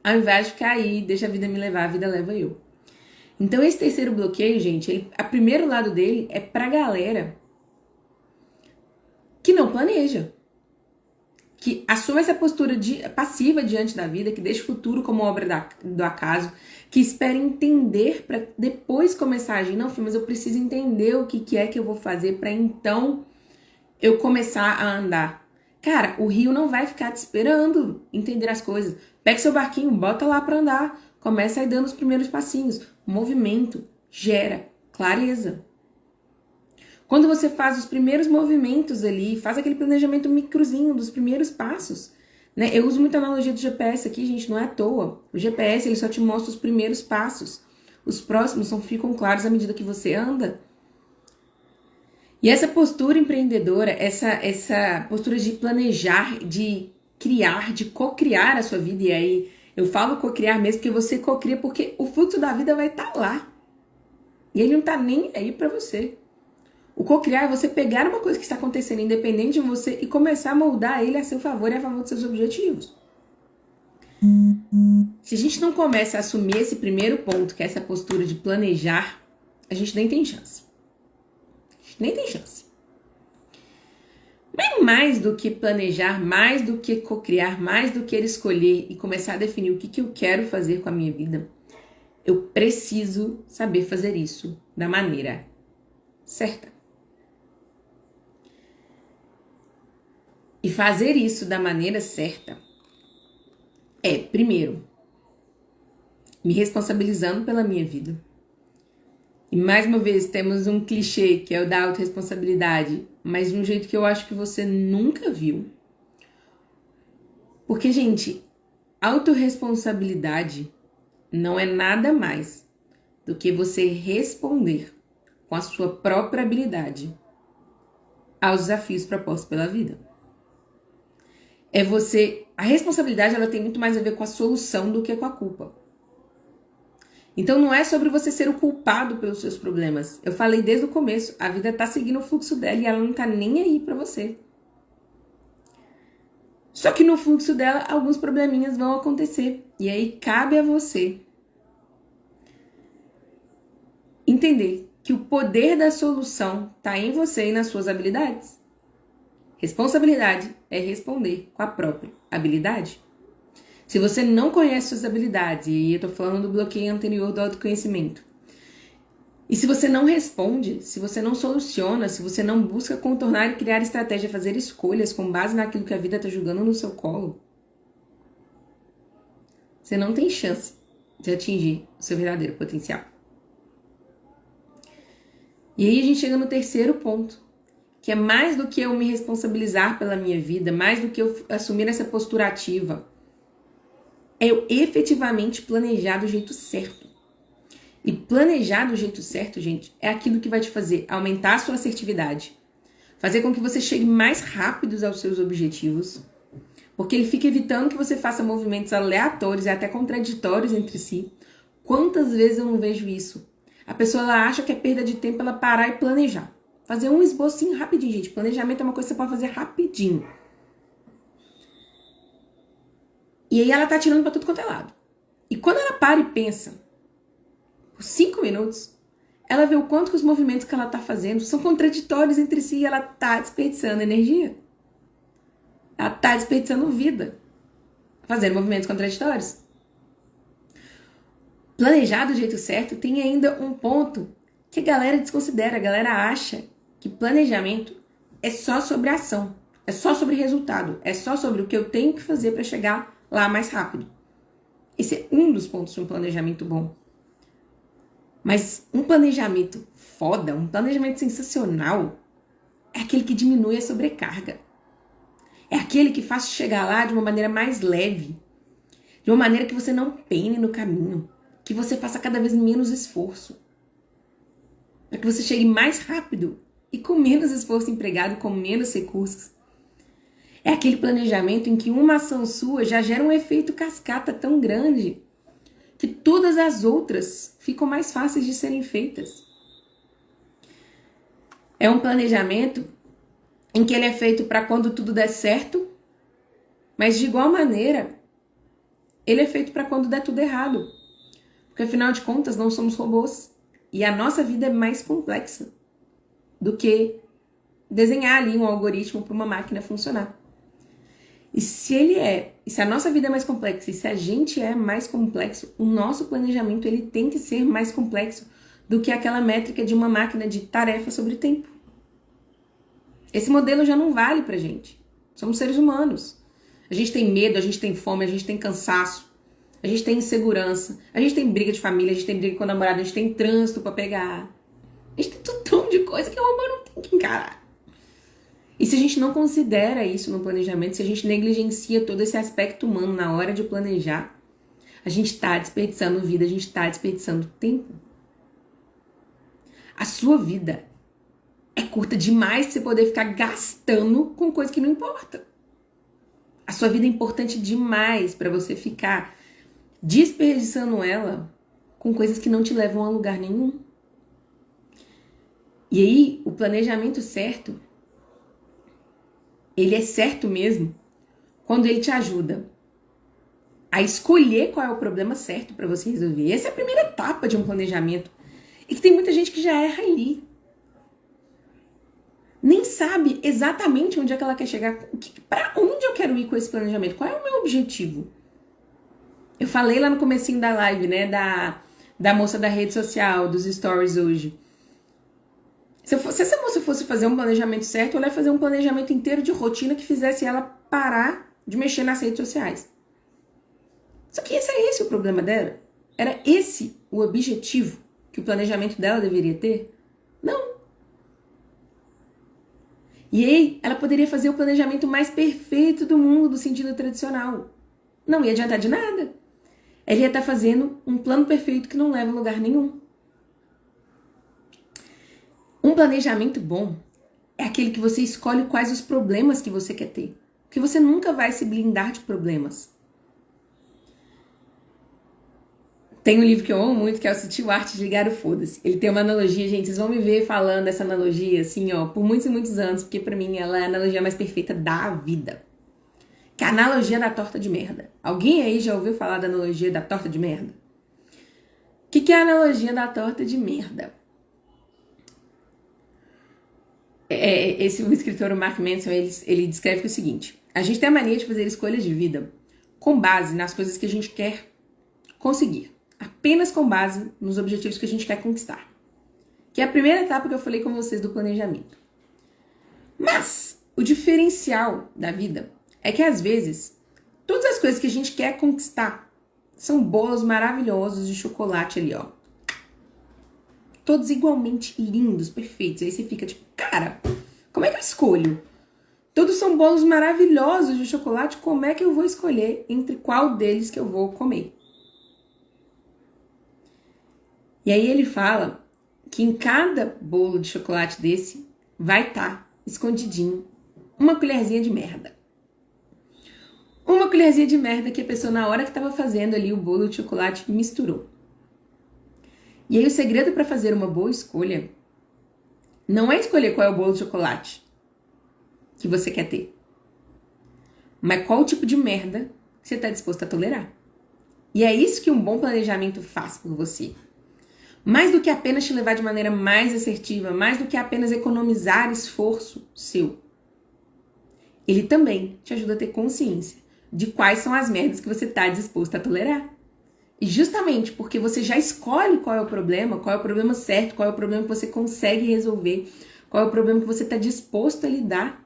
Ao invés de ficar aí, deixa a vida me levar, a vida leva eu. Então esse terceiro bloqueio, gente, o primeiro lado dele é pra galera que não planeja. Que assume essa postura passiva diante da vida, que deixa o futuro como obra do acaso, que espera entender para depois começar a agir. Não, filho, mas eu preciso entender o que é que eu vou fazer para então eu começar a andar. Cara, o rio não vai ficar te esperando entender as coisas. Pega seu barquinho, bota lá para andar, começa aí dando os primeiros passinhos. O movimento gera clareza. Quando você faz os primeiros movimentos ali, faz aquele planejamento microzinho dos primeiros passos, né? Eu uso muita analogia do GPS aqui, gente, não é à toa. O GPS, ele só te mostra os primeiros passos. Os próximos ficam claros à medida que você anda. E essa postura empreendedora, essa postura de planejar, de criar, de co-criar a sua vida, e aí eu falo co-criar mesmo, porque você co-cria porque o fluxo da vida vai estar lá. E ele não tá nem aí pra você. O co-criar é você pegar uma coisa que está acontecendo independente de você e começar a moldar ele a seu favor e a favor dos seus objetivos. Se a gente não começa a assumir esse primeiro ponto, que é essa postura de planejar, a gente nem tem chance. A gente nem tem chance. Mas mais do que planejar, mais do que co-criar, mais do que escolher e começar a definir o que eu quero fazer com a minha vida, eu preciso saber fazer isso da maneira certa. E fazer isso da maneira certa é, primeiro, me responsabilizando pela minha vida. E mais uma vez temos um clichê que é o da autorresponsabilidade, mas de um jeito que eu acho que você nunca viu. Porque, gente, autorresponsabilidade não é nada mais do que você responder com a sua própria habilidade aos desafios propostos pela vida. A responsabilidade, ela tem muito mais a ver com a solução do que com a culpa. Então não é sobre você ser o culpado pelos seus problemas. Eu falei desde o começo, a vida tá seguindo o fluxo dela e ela não tá nem aí pra você. Só que no fluxo dela, alguns probleminhas vão acontecer. E aí cabe a você entender que o poder da solução tá em você e nas suas habilidades. Responsabilidade é responder com a própria habilidade. Se você não conhece suas habilidades, e eu tô falando do bloqueio anterior do autoconhecimento, e se você não responde, se você não soluciona, se você não busca contornar e criar estratégia, fazer escolhas com base naquilo que a vida tá jogando no seu colo, você não tem chance de atingir o seu verdadeiro potencial. E aí a gente chega no terceiro ponto, que é mais do que eu me responsabilizar pela minha vida, mais do que eu assumir essa postura ativa, é eu efetivamente planejar do jeito certo. E planejar do jeito certo, gente, é aquilo que vai te fazer aumentar a sua assertividade, fazer com que você chegue mais rápido aos seus objetivos, porque ele fica evitando que você faça movimentos aleatórios e até contraditórios entre si. Quantas vezes eu não vejo isso? A pessoa ela acha que é perda de tempo ela parar e planejar. Fazer um esbocinho rapidinho, gente. Planejamento é uma coisa que você pode fazer rapidinho. E aí ela tá tirando pra tudo quanto é lado. E quando ela para e pensa, por 5 minutos, ela vê o quanto que os movimentos que ela tá fazendo são contraditórios entre si e ela tá desperdiçando energia. Ela tá desperdiçando vida. Fazendo movimentos contraditórios. Planejar do jeito certo tem ainda um ponto que a galera desconsidera. A galera acha que planejamento é só sobre ação, é só sobre resultado, é só sobre o que eu tenho que fazer para chegar lá mais rápido. Esse é um dos pontos de um planejamento bom. Mas um planejamento foda, um planejamento sensacional, é aquele que diminui a sobrecarga. É aquele que faz chegar lá de uma maneira mais leve, de uma maneira que você não pene no caminho, que você faça cada vez menos esforço, para que você chegue mais rápido e com menos esforço empregado, com menos recursos. É aquele planejamento em que uma ação sua já gera um efeito cascata tão grande que todas as outras ficam mais fáceis de serem feitas. É um planejamento em que ele é feito para quando tudo der certo, mas de igual maneira, ele é feito para quando der tudo errado. Porque afinal de contas, não somos robôs. E a nossa vida é mais complexa do que desenhar ali um algoritmo para uma máquina funcionar. E se a nossa vida é mais complexa, e se a gente é mais complexo, o nosso planejamento ele tem que ser mais complexo do que aquela métrica de uma máquina de tarefa sobre tempo. Esse modelo já não vale pra gente. Somos seres humanos. A gente tem medo, a gente tem fome, a gente tem cansaço, a gente tem insegurança, a gente tem briga de família, a gente tem briga com o namorado, a gente tem trânsito pra pegar. A gente tem tutão de coisa que o humano tem que encarar. E se a gente não considera isso no planejamento, se a gente negligencia todo esse aspecto humano na hora de planejar, a gente tá desperdiçando vida, a gente tá desperdiçando tempo. A sua vida é curta demais pra você poder ficar gastando com coisa que não importa. A sua vida é importante demais para você ficar desperdiçando ela com coisas que não te levam a lugar nenhum. E aí, o planejamento certo, ele é certo mesmo quando ele te ajuda a escolher qual é o problema certo para você resolver. Essa é a primeira etapa de um planejamento. E que tem muita gente que já erra ali. Nem sabe exatamente onde é que ela quer chegar, para onde eu quero ir com esse planejamento, qual é o meu objetivo. Eu falei lá no comecinho da live, né, da moça da rede social, dos stories hoje. Se essa moça fosse fazer um planejamento certo, ela ia fazer um planejamento inteiro de rotina que fizesse ela parar de mexer nas redes sociais. Só que esse o problema dela? Era esse o objetivo que o planejamento dela deveria ter? Não. E aí, ela poderia fazer o planejamento mais perfeito do mundo, do sentido tradicional. Não ia adiantar de nada. Ela ia estar fazendo um plano perfeito que não leva a lugar nenhum. Um planejamento bom é aquele que você escolhe quais os problemas que você quer ter. Porque você nunca vai se blindar de problemas. Tem um livro que eu amo muito, que é o Sutil Arte de Ligar o Foda-se. Ele tem uma analogia, gente, vocês vão me ver falando essa analogia, assim, ó, por muitos e muitos anos, porque pra mim ela é a analogia mais perfeita da vida. Que é a analogia da torta de merda. Alguém aí já ouviu falar da analogia da torta de merda? O que é a analogia da torta de merda? O escritor, o Mark Manson, ele descreve o seguinte: a gente tem a mania de fazer escolhas de vida com base nas coisas que a gente quer conseguir. Apenas com base nos objetivos que a gente quer conquistar. Que é a primeira etapa que eu falei com vocês do planejamento. Mas o diferencial da vida é que às vezes todas as coisas que a gente quer conquistar São bolos maravilhosos de chocolate ali, ó. Todos igualmente lindos, perfeitos. Aí você fica tipo, cara, como é que eu escolho? Todos são bolos maravilhosos de chocolate, como é que eu vou escolher entre qual deles que eu vou comer? E aí ele fala que em cada bolo de chocolate desse vai estar escondidinho uma colherzinha de merda. Uma colherzinha de merda que a pessoa, na hora que estava fazendo ali o bolo de chocolate, misturou. E aí o segredo para fazer uma boa escolha não é escolher qual é o bolo de chocolate que você quer ter, mas qual o tipo de merda você está disposto a tolerar. E é isso que um bom planejamento faz por você. Mais do que apenas te levar de maneira mais assertiva, mais do que apenas economizar esforço seu, ele também te ajuda a ter consciência de quais são as merdas que você está disposto a tolerar. E justamente porque você já escolhe qual é o problema certo, qual é o problema que você consegue resolver, qual é o problema que você está disposto a lidar,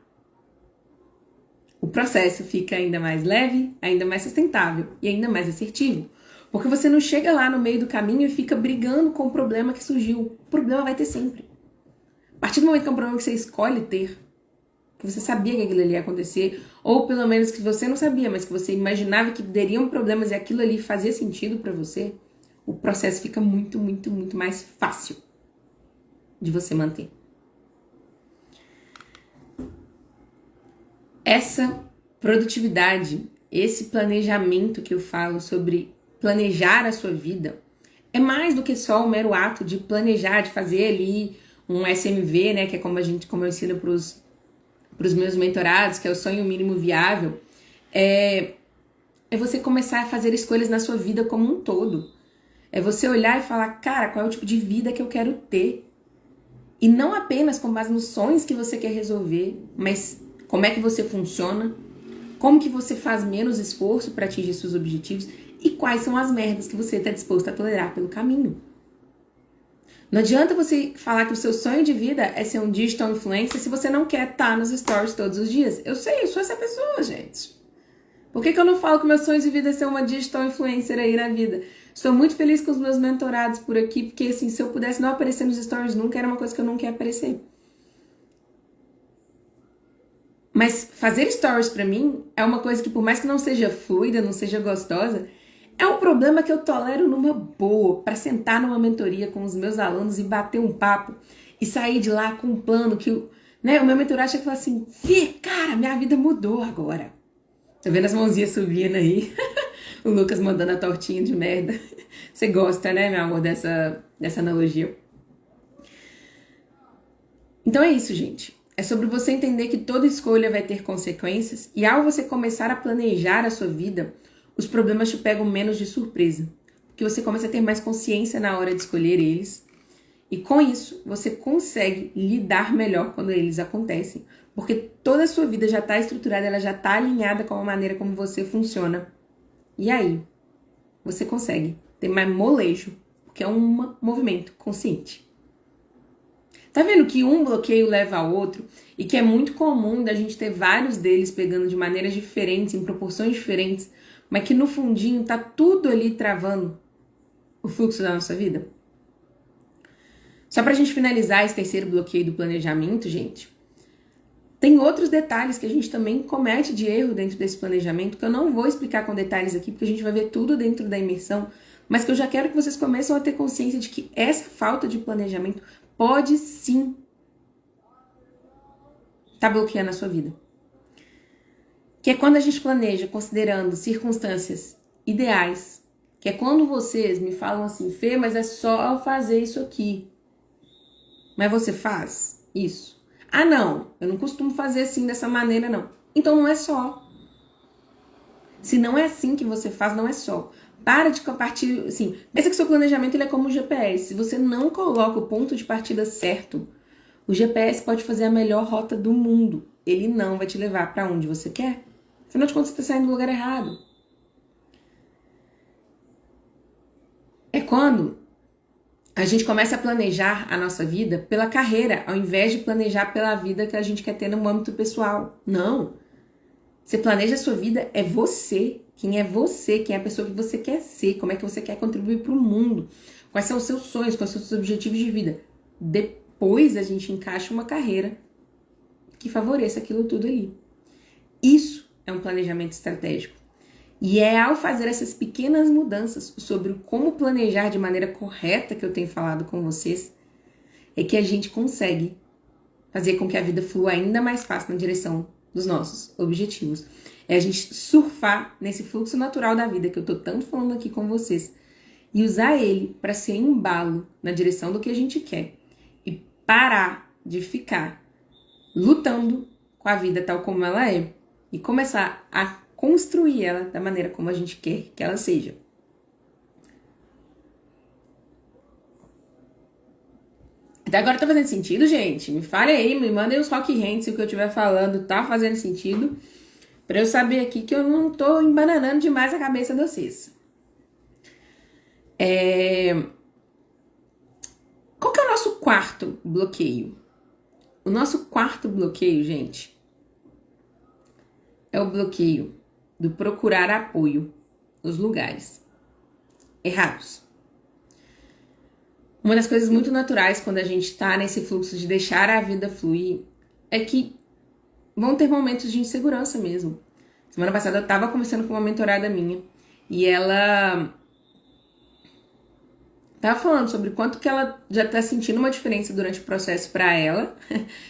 o processo fica ainda mais leve, ainda mais sustentável e ainda mais assertivo. Porque você não chega lá no meio do caminho e fica brigando com o problema que surgiu. O problema vai ter sempre. A partir do momento que é um problema que você escolhe ter, que você sabia que aquilo ali ia acontecer, ou pelo menos que você não sabia, mas que você imaginava que teriam problemas e aquilo ali fazia sentido pra você, o processo fica muito, muito, muito mais fácil de você manter. Essa produtividade, esse planejamento que eu falo sobre planejar a sua vida, é mais do que só o mero ato de planejar, de fazer ali um SMV, né, que é como eu ensino para os meus mentorados, que é o sonho mínimo viável, é você começar a fazer escolhas na sua vida como um todo. É você olhar e falar, cara, qual é o tipo de vida que eu quero ter? E não apenas com base nos sonhos que você quer resolver, mas como é que você funciona, como que você faz menos esforço para atingir seus objetivos e quais são as merdas que você está disposto a tolerar pelo caminho. Não adianta você falar que o seu sonho de vida é ser um digital influencer se você não quer estar nos stories todos os dias. Eu sei, eu sou essa pessoa, gente. Por que eu não falo que meu sonho de vida é ser uma digital influencer aí na vida? Estou muito feliz com os meus mentorados por aqui, porque assim, se eu pudesse não aparecer nos stories nunca, era uma coisa que eu não quero aparecer. Mas fazer stories pra mim é uma coisa que, por mais que não seja fluida, não seja gostosa, é um problema que eu tolero numa boa, para sentar numa mentoria com os meus alunos e bater um papo e sair de lá com um plano que o meu mentorado chega e fala assim, Fih, cara, minha vida mudou agora. Tá vendo as mãozinhas subindo aí? O Lucas mandando a tortinha de merda. Você gosta, né, meu amor, dessa analogia? Então é isso, gente. É sobre você entender que toda escolha vai ter consequências e ao você começar a planejar a sua vida, os problemas te pegam menos de surpresa. Porque você começa a ter mais consciência na hora de escolher eles. E com isso, você consegue lidar melhor quando eles acontecem. Porque toda a sua vida já está estruturada, ela já está alinhada com a maneira como você funciona. E aí, você consegue ter mais molejo, porque é um movimento consciente. Tá vendo que um bloqueio leva ao outro e que é muito comum da gente ter vários deles pegando de maneiras diferentes, em proporções diferentes, mas que no fundinho tá tudo ali travando o fluxo da nossa vida? Só pra gente finalizar esse terceiro bloqueio do planejamento, gente, tem outros detalhes que a gente também comete de erro dentro desse planejamento, que eu não vou explicar com detalhes aqui, porque a gente vai ver tudo dentro da imersão, mas que eu já quero que vocês comecem a ter consciência de que essa falta de planejamento pode sim estar bloqueando a sua vida. Que é quando a gente planeja considerando circunstâncias ideais, que é quando vocês me falam assim, Fê, mas é só fazer isso aqui. Mas você faz isso? Ah, não, eu não costumo fazer assim dessa maneira, não. Então não é só. Se não é assim que você faz, não é só. Para de partir, assim, pensa que seu planejamento ele é como o GPS. Se você não coloca o ponto de partida certo, o GPS pode fazer a melhor rota do mundo. Ele não vai te levar para onde você quer. Afinal de contas, você está saindo do lugar errado. É quando a gente começa a planejar a nossa vida pela carreira, ao invés de planejar pela vida que a gente quer ter no âmbito pessoal. Não. Você planeja a sua vida, é você Quem é você? Quem é a pessoa que você quer ser? Como é que você quer contribuir para o mundo? Quais são os seus sonhos? Quais são os seus objetivos de vida? Depois a gente encaixa uma carreira que favoreça aquilo tudo ali. Isso é um planejamento estratégico. E é ao fazer essas pequenas mudanças sobre como planejar de maneira correta que eu tenho falado com vocês, é que a gente consegue fazer com que a vida flua ainda mais fácil na direção dos nossos objetivos. É a gente surfar nesse fluxo natural da vida que eu tô tanto falando aqui com vocês e usar ele para ser embalo na direção do que a gente quer e parar de ficar lutando com a vida tal como ela é e começar a construir ela da maneira como a gente quer que ela seja. Até agora tá fazendo sentido, gente? Me fale aí, me mandem os rock hands se o que eu estiver falando tá fazendo sentido, pra eu saber aqui que eu não tô embananando demais a cabeça de vocês. Qual que é o nosso quarto bloqueio? O nosso quarto bloqueio, gente, é o bloqueio do procurar apoio nos lugares errados. Uma das coisas muito naturais quando a gente tá nesse fluxo de deixar a vida fluir é que vão ter momentos de insegurança mesmo. Semana passada eu tava conversando com uma mentorada minha e ela tava falando sobre quanto que ela já tá sentindo uma diferença durante o processo pra ela.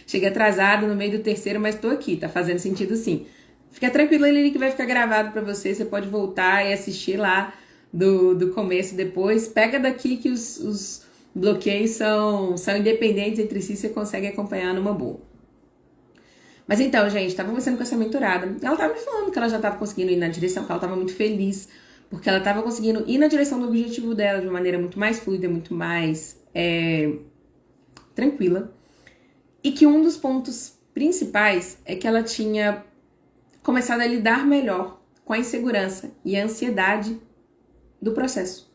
Cheguei atrasada no meio do terceiro, mas tô aqui, tá fazendo sentido sim. Fica tranquila, Lili, que vai ficar gravado pra você pode voltar e assistir lá do começo depois. Pega daqui que os bloqueios são independentes entre si, você consegue acompanhar numa boa. Mas então, gente, tava conversando com essa mentorada. Ela tava me falando que ela já tava conseguindo ir na direção, que ela tava muito feliz, porque ela tava conseguindo ir na direção do objetivo dela de uma maneira muito mais fluida, muito mais tranquila. E que um dos pontos principais é que ela tinha começado a lidar melhor com a insegurança e a ansiedade do processo.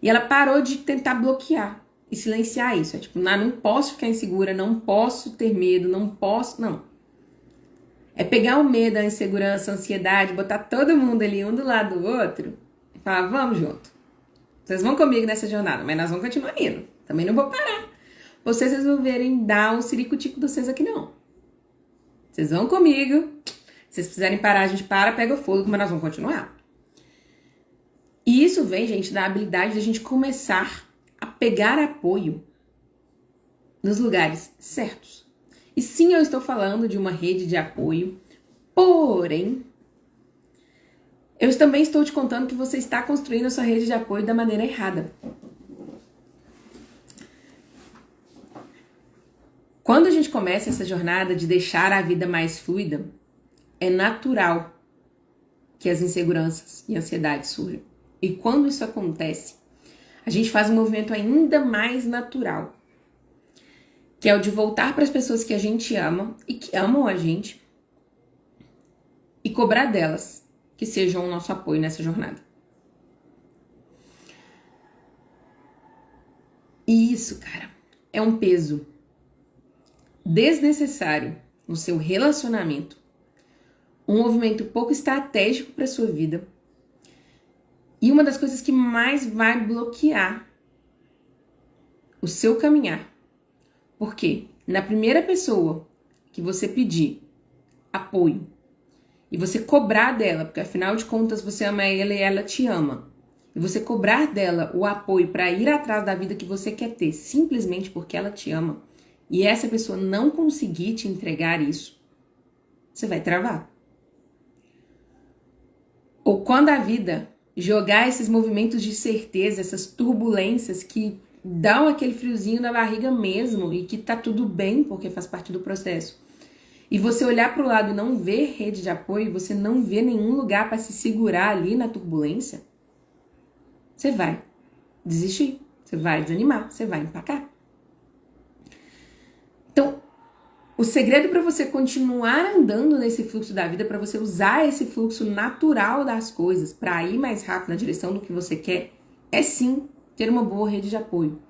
E ela parou de tentar bloquear e silenciar isso. É tipo, não posso ficar insegura, não posso ter medo, não. É pegar o medo, a insegurança, a ansiedade, botar todo mundo ali um do lado do outro e falar, vamos junto. Vocês vão comigo nessa jornada, mas nós vamos continuar indo. Também não vou parar. Vocês resolverem dar o ciricutico de vocês aqui não. Vocês vão comigo. Se vocês quiserem parar, a gente para, pega o fogo, mas nós vamos continuar. E isso vem, gente, da habilidade de a gente começar a pegar apoio nos lugares certos. E sim, eu estou falando de uma rede de apoio, porém, eu também estou te contando que você está construindo a sua rede de apoio da maneira errada. Quando a gente começa essa jornada de deixar a vida mais fluida, é natural que as inseguranças e ansiedades surjam. E quando isso acontece, a gente faz um movimento ainda mais natural, que é o de voltar para as pessoas que a gente ama e que amam a gente e cobrar delas que sejam o nosso apoio nessa jornada. E isso, cara, é um peso desnecessário no seu relacionamento, um movimento pouco estratégico para sua vida e uma das coisas que mais vai bloquear o seu caminhar. Porque na primeira pessoa que você pedir apoio e você cobrar dela, porque afinal de contas você ama ela e ela te ama, e você cobrar dela o apoio para ir atrás da vida que você quer ter, simplesmente porque ela te ama, e essa pessoa não conseguir te entregar isso, você vai travar. Ou quando a vida jogar esses movimentos de certeza, essas turbulências que dão aquele friozinho na barriga mesmo e que tá tudo bem porque faz parte do processo. E você olhar para o lado e não ver rede de apoio, você não vê nenhum lugar para se segurar ali na turbulência, você vai desistir, você vai desanimar, você vai empacar. Então, o segredo para você continuar andando nesse fluxo da vida, para você usar esse fluxo natural das coisas para ir mais rápido na direção do que você quer, é sim ter uma boa rede de apoio.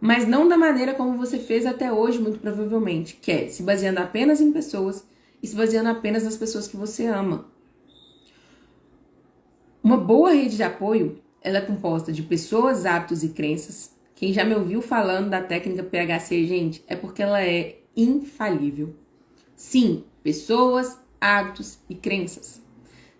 Mas não da maneira como você fez até hoje, muito provavelmente, que é se baseando apenas em pessoas e se baseando apenas nas pessoas que você ama. Uma boa rede de apoio, ela é composta de pessoas, hábitos e crenças. Quem já me ouviu falando da técnica PHC, gente, é porque ela é infalível. Sim, pessoas, hábitos e crenças.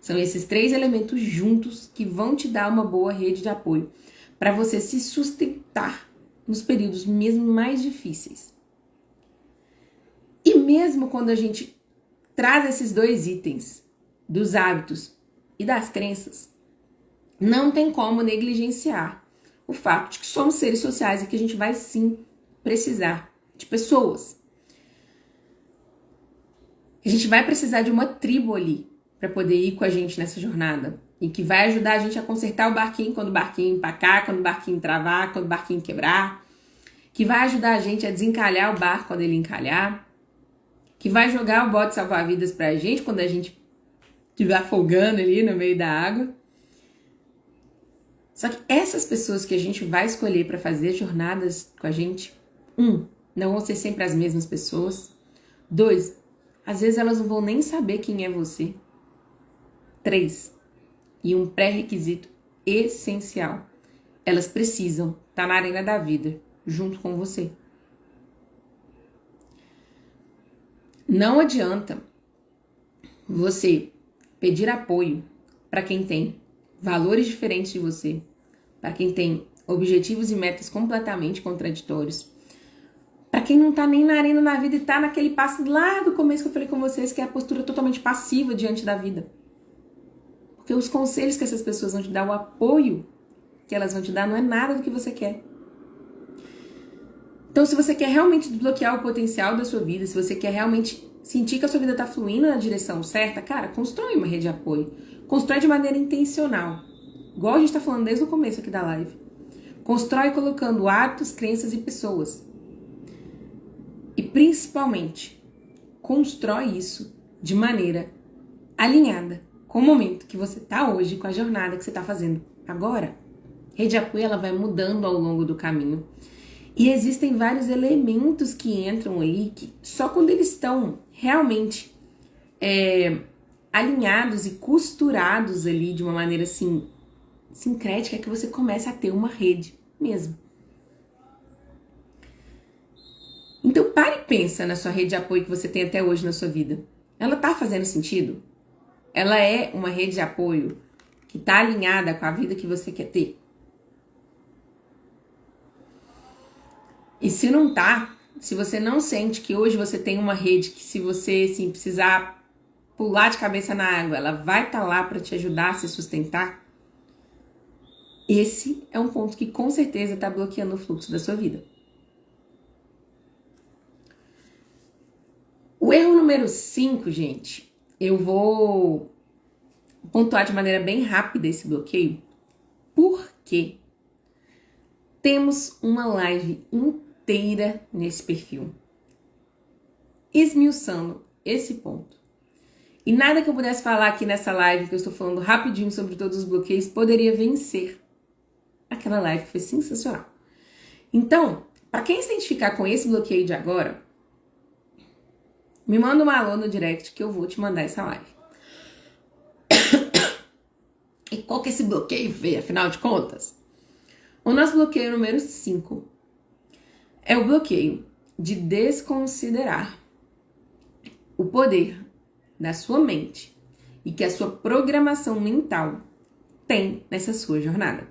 São esses 3 elementos juntos que vão te dar uma boa rede de apoio para você se sustentar nos períodos mesmo mais difíceis. E mesmo quando a gente traz esses 2 itens, dos hábitos e das crenças, não tem como negligenciar o fato de que somos seres sociais e que a gente vai sim precisar de pessoas. A gente vai precisar de uma tribo ali para poder ir com a gente nessa jornada e que vai ajudar a gente a consertar o barquinho quando o barquinho empacar, quando o barquinho travar, quando o barquinho quebrar, que vai ajudar a gente a desencalhar o barco quando ele encalhar, que vai jogar o bote salva-vidas pra gente quando a gente estiver afogando ali no meio da água. Só que essas pessoas que a gente vai escolher para fazer jornadas com a gente, não vão ser sempre as mesmas pessoas. 2, às vezes elas não vão nem saber quem é você. 3, e um pré-requisito essencial, elas precisam estar na arena da vida, junto com você. Não adianta você pedir apoio para quem tem valores diferentes de você, para quem tem objetivos e metas completamente contraditórios, para quem não tá nem na arena da vida e tá naquele passo lá do começo que eu falei com vocês, que é a postura totalmente passiva diante da vida. Porque os conselhos que essas pessoas vão te dar, o apoio que elas vão te dar, não é nada do que você quer. Então, se você quer realmente desbloquear o potencial da sua vida, se você quer realmente sentir que a sua vida tá fluindo na direção certa, cara, constrói uma rede de apoio. Constrói de maneira intencional. Igual a gente tá falando desde o começo aqui da live. Constrói colocando hábitos, crenças e pessoas. E principalmente, constrói isso de maneira alinhada com o momento que você tá hoje, com a jornada que você tá fazendo agora. Rede de apoio, ela vai mudando ao longo do caminho. E existem vários elementos que entram aí, que só quando eles estão realmente alinhados e costurados ali de uma maneira assim, sincrética, é que você começa a ter uma rede mesmo. Então pare e pensa na sua rede de apoio que você tem até hoje na sua vida. Ela tá fazendo sentido? Ela é uma rede de apoio que tá alinhada com a vida que você quer ter? E se não tá, se você não sente que hoje você tem uma rede que se você assim, precisar pular de cabeça na água, ela vai estar lá para te ajudar a se sustentar, esse é um ponto que com certeza está bloqueando o fluxo da sua vida. O erro número 5, gente, eu vou pontuar de maneira bem rápida esse bloqueio, porque temos uma live inteira nesse perfil, esmiuçando esse ponto. E nada que eu pudesse falar aqui nessa live, que eu estou falando rapidinho sobre todos os bloqueios, poderia vencer aquela live que foi sensacional. Então, para quem se identificar com esse bloqueio de agora, me manda um alô no direct que eu vou te mandar essa live. E qual que é esse bloqueio, Fê, afinal de contas? O nosso bloqueio número 5 é o bloqueio de desconsiderar o poder da sua mente e que a sua programação mental tem nessa sua jornada.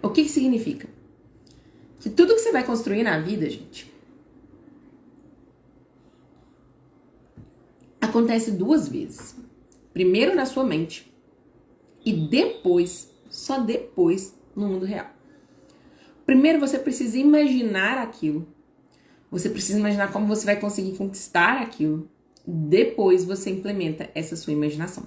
O que significa? Que tudo que você vai construir na vida, gente, acontece 2 vezes. Primeiro na sua mente e depois, só depois, no mundo real. Primeiro você precisa imaginar aquilo. Você precisa imaginar como você vai conseguir conquistar aquilo. Depois você implementa essa sua imaginação.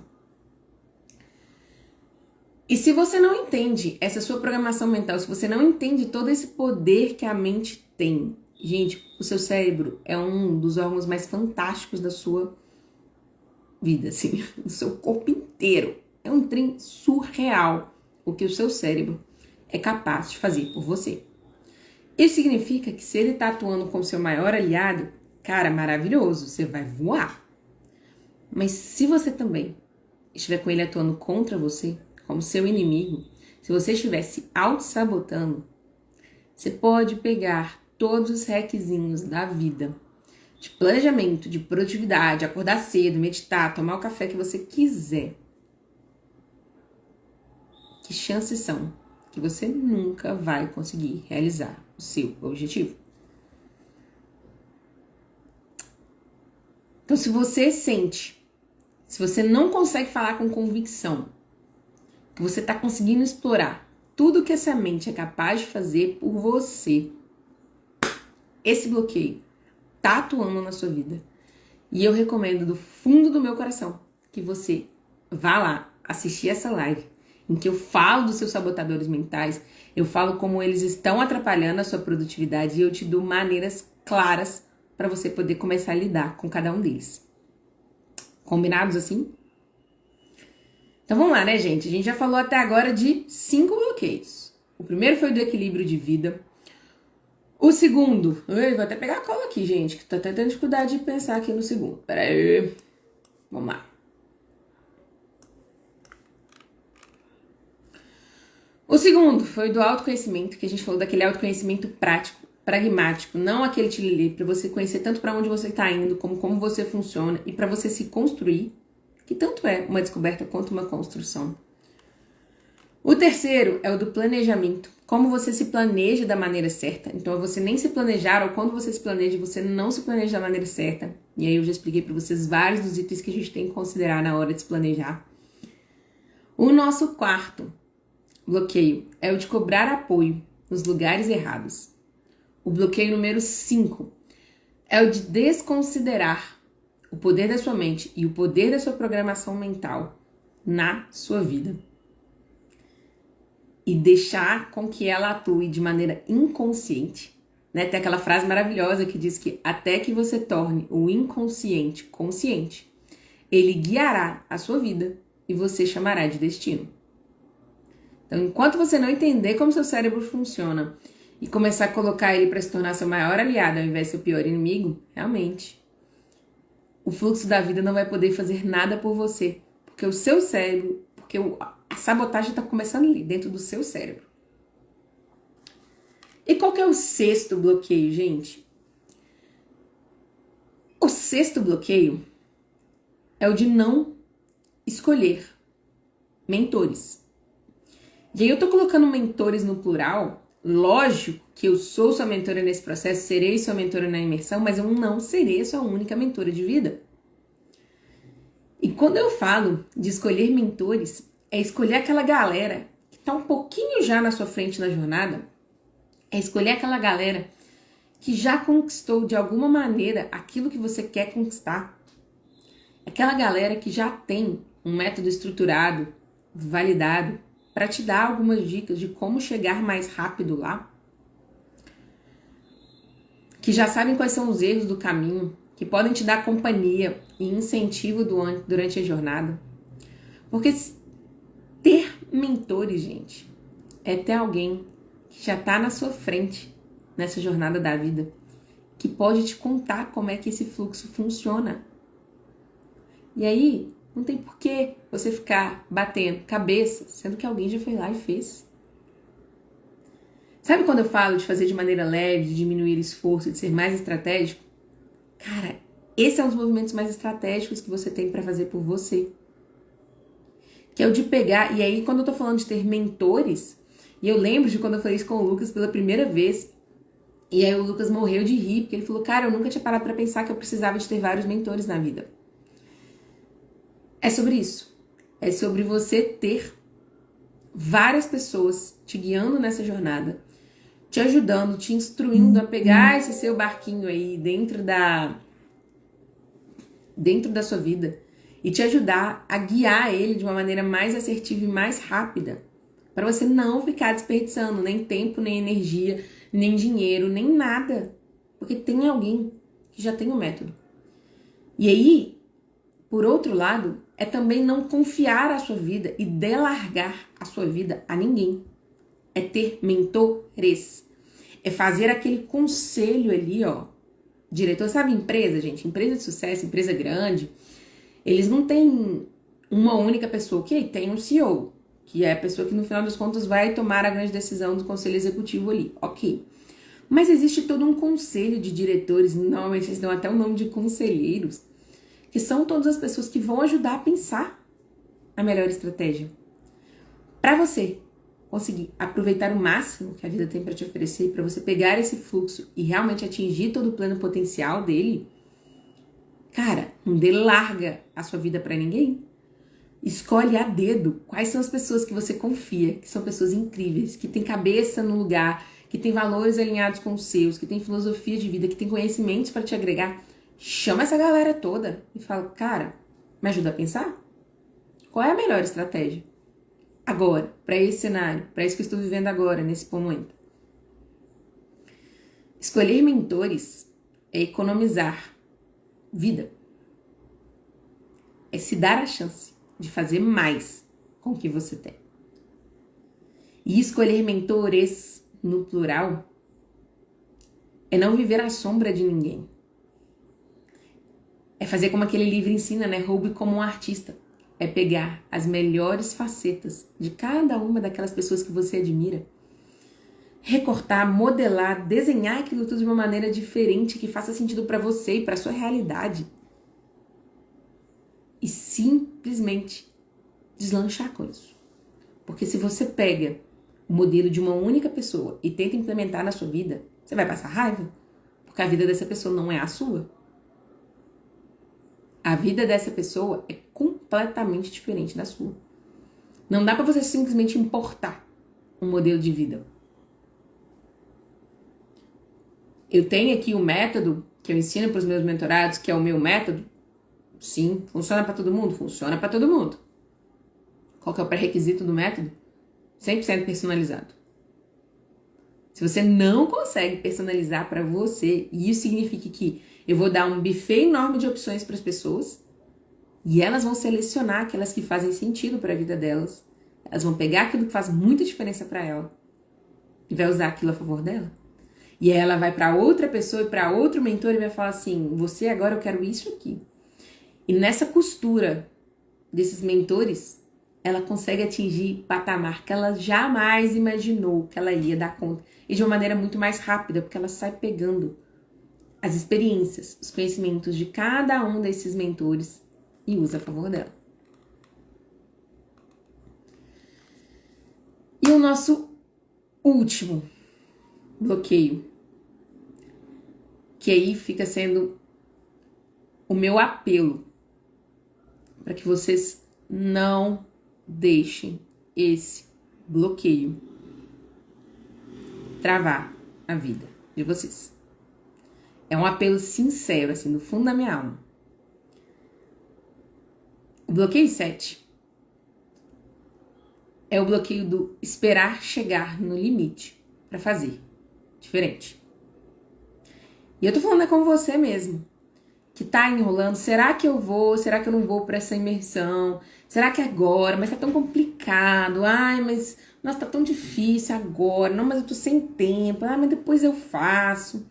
E se você não entende essa sua programação mental, se você não entende todo esse poder que a mente tem, gente, o seu cérebro é um dos órgãos mais fantásticos da sua vida, assim, do seu corpo inteiro. É um trem surreal o que o seu cérebro é capaz de fazer por você. Isso significa que se ele está atuando como seu maior aliado, cara, maravilhoso, você vai voar. Mas se você também estiver com ele atuando contra você, como seu inimigo, se você estiver se auto-sabotando, você pode pegar todos os hackzinhos da vida, de planejamento, de produtividade, acordar cedo, meditar, tomar o café que você quiser. Que chances são que você nunca vai conseguir realizar o seu objetivo? Então, se você sente, se você não consegue falar com convicção, que você está conseguindo explorar tudo que essa mente é capaz de fazer por você, esse bloqueio tá atuando na sua vida. E eu recomendo do fundo do meu coração que você vá lá assistir essa live, em que eu falo dos seus sabotadores mentais, eu falo como eles estão atrapalhando a sua produtividade e eu te dou maneiras claras para você poder começar a lidar com cada um deles. Combinados assim? Então vamos lá, né, gente? A gente já falou até agora de 5 bloqueios. O primeiro foi do equilíbrio de vida. O segundo, vou até pegar a cola aqui, gente, que tô até tendo dificuldade de pensar aqui no segundo. Pera aí. Vamos lá. O segundo foi do autoconhecimento, que a gente falou daquele autoconhecimento prático, pragmático, não aquele tilelê, para você conhecer tanto para onde você está indo, como você funciona e para você se construir, que tanto é uma descoberta quanto uma construção. O terceiro é o do planejamento, como você se planeja da maneira certa. Então, é você nem se planejar, ou quando você se planeja, você não se planeja da maneira certa. E aí eu já expliquei para vocês vários dos itens que a gente tem que considerar na hora de se planejar. O nosso quarto bloqueio é o de cobrar apoio nos lugares errados. O bloqueio número 5 é o de desconsiderar o poder da sua mente e o poder da sua programação mental na sua vida. E deixar com que ela atue de maneira inconsciente. Né? Tem aquela frase maravilhosa que diz que até que você torne o inconsciente consciente, ele guiará a sua vida e você chamará de destino. Então, enquanto você não entender como seu cérebro funciona e começar a colocar ele para se tornar seu maior aliado ao invés de seu pior inimigo, realmente, o fluxo da vida não vai poder fazer nada por você. Porque o seu cérebro, a sabotagem está começando ali, dentro do seu cérebro. E qual que é o sexto bloqueio, gente? O sexto bloqueio é o de não escolher mentores. E aí eu tô colocando mentores no plural. Lógico que eu sou sua mentora nesse processo, serei sua mentora na imersão, mas eu não serei sua única mentora de vida. E quando eu falo de escolher mentores, é escolher aquela galera que tá um pouquinho já na sua frente na jornada, é escolher aquela galera que já conquistou de alguma maneira aquilo que você quer conquistar. Aquela galera que já tem um método estruturado, validado, para te dar algumas dicas de como chegar mais rápido lá. Que já sabem quais são os erros do caminho, que podem te dar companhia e incentivo durante a jornada. Porque ter mentores, gente, é ter alguém que já está na sua frente nessa jornada da vida, que pode te contar como é que esse fluxo funciona. E aí, não tem por que você ficar batendo cabeça, sendo que alguém já foi lá e fez. Sabe quando eu falo de fazer de maneira leve, de diminuir esforço, de ser mais estratégico? Cara, esse é um dos movimentos mais estratégicos que você tem para fazer por você. Que é o de pegar, e aí quando eu tô falando de ter mentores, e eu lembro de quando eu falei isso com o Lucas pela primeira vez, e aí o Lucas morreu de rir, porque ele falou, cara, eu nunca tinha parado para pensar que eu precisava de ter vários mentores na vida. É sobre isso. É sobre você ter várias pessoas te guiando nessa jornada, te ajudando, te instruindo a pegar esse seu barquinho aí dentro da sua vida e te ajudar a guiar ele de uma maneira mais assertiva e mais rápida, para você não ficar desperdiçando nem tempo, nem energia, nem dinheiro, nem nada, porque tem alguém que já tem o método. E aí, por outro lado, é também não confiar a sua vida e delargar a sua vida a ninguém. É ter mentores. É fazer aquele conselho ali, ó. Diretor, sabe empresa, gente? Empresa de sucesso, empresa grande. Eles não têm uma única pessoa, ok? Tem um CEO, que é a pessoa que no final dos contos vai tomar a grande decisão do conselho executivo ali, ok. Mas existe todo um conselho de diretores, normalmente eles dão até o nome de conselheiros, que são todas as pessoas que vão ajudar a pensar a melhor estratégia. Para você conseguir aproveitar o máximo que a vida tem para te oferecer, para você pegar esse fluxo e realmente atingir todo o pleno potencial dele, cara, não dê larga a sua vida para ninguém. Escolhe a dedo quais são as pessoas que você confia, que são pessoas incríveis, que têm cabeça no lugar, que têm valores alinhados com os seus, que têm filosofia de vida, que têm conhecimentos para te agregar. Chama essa galera toda e fala, cara, me ajuda a pensar? Qual é a melhor estratégia? Agora, para esse cenário, para isso que eu estou vivendo agora, nesse momento. Escolher mentores é economizar vida. É se dar a chance de fazer mais com o que você tem. E escolher mentores, no plural, é não viver à sombra de ninguém. É fazer como aquele livro ensina, né? Roube como um artista. É pegar as melhores facetas de cada uma daquelas pessoas que você admira, recortar, modelar, desenhar aquilo tudo de uma maneira diferente, que faça sentido para você e para sua realidade. E simplesmente deslanchar com isso. Porque se você pega o modelo de uma única pessoa e tenta implementar na sua vida, você vai passar raiva, porque a vida dessa pessoa não é a sua. A vida dessa pessoa é completamente diferente da sua. Não dá para você simplesmente importar um modelo de vida. Eu tenho aqui o método que eu ensino para os meus mentorados, que é o meu método. Sim, funciona para todo mundo? Funciona para todo mundo. Qual que é o pré-requisito do método? 100% personalizado. Se você não consegue personalizar para você, e isso significa que eu vou dar um buffet enorme de opções para as pessoas e elas vão selecionar aquelas que fazem sentido para a vida delas. Elas vão pegar aquilo que faz muita diferença para ela e vai usar aquilo a favor dela. E aí ela vai para outra pessoa e para outro mentor e vai falar assim, você agora eu quero isso aqui. E nessa costura desses mentores, ela consegue atingir patamar que ela jamais imaginou que ela ia dar conta. E de uma maneira muito mais rápida, porque ela sai pegando as experiências, os conhecimentos de cada um desses mentores e usa a favor dela. E o nosso último bloqueio, que aí fica sendo o meu apelo para que vocês não deixem esse bloqueio travar a vida de vocês. É um apelo sincero, assim, do fundo da minha alma. O bloqueio 7 é o bloqueio do esperar chegar no limite para fazer diferente. E eu tô falando com você mesmo, que tá enrolando. Será que eu vou? Será que eu não vou para essa imersão? Será que agora? Mas tá tão complicado. Ai, mas nossa, tá tão difícil agora. Não, mas eu tô sem tempo. Ah, mas depois eu faço.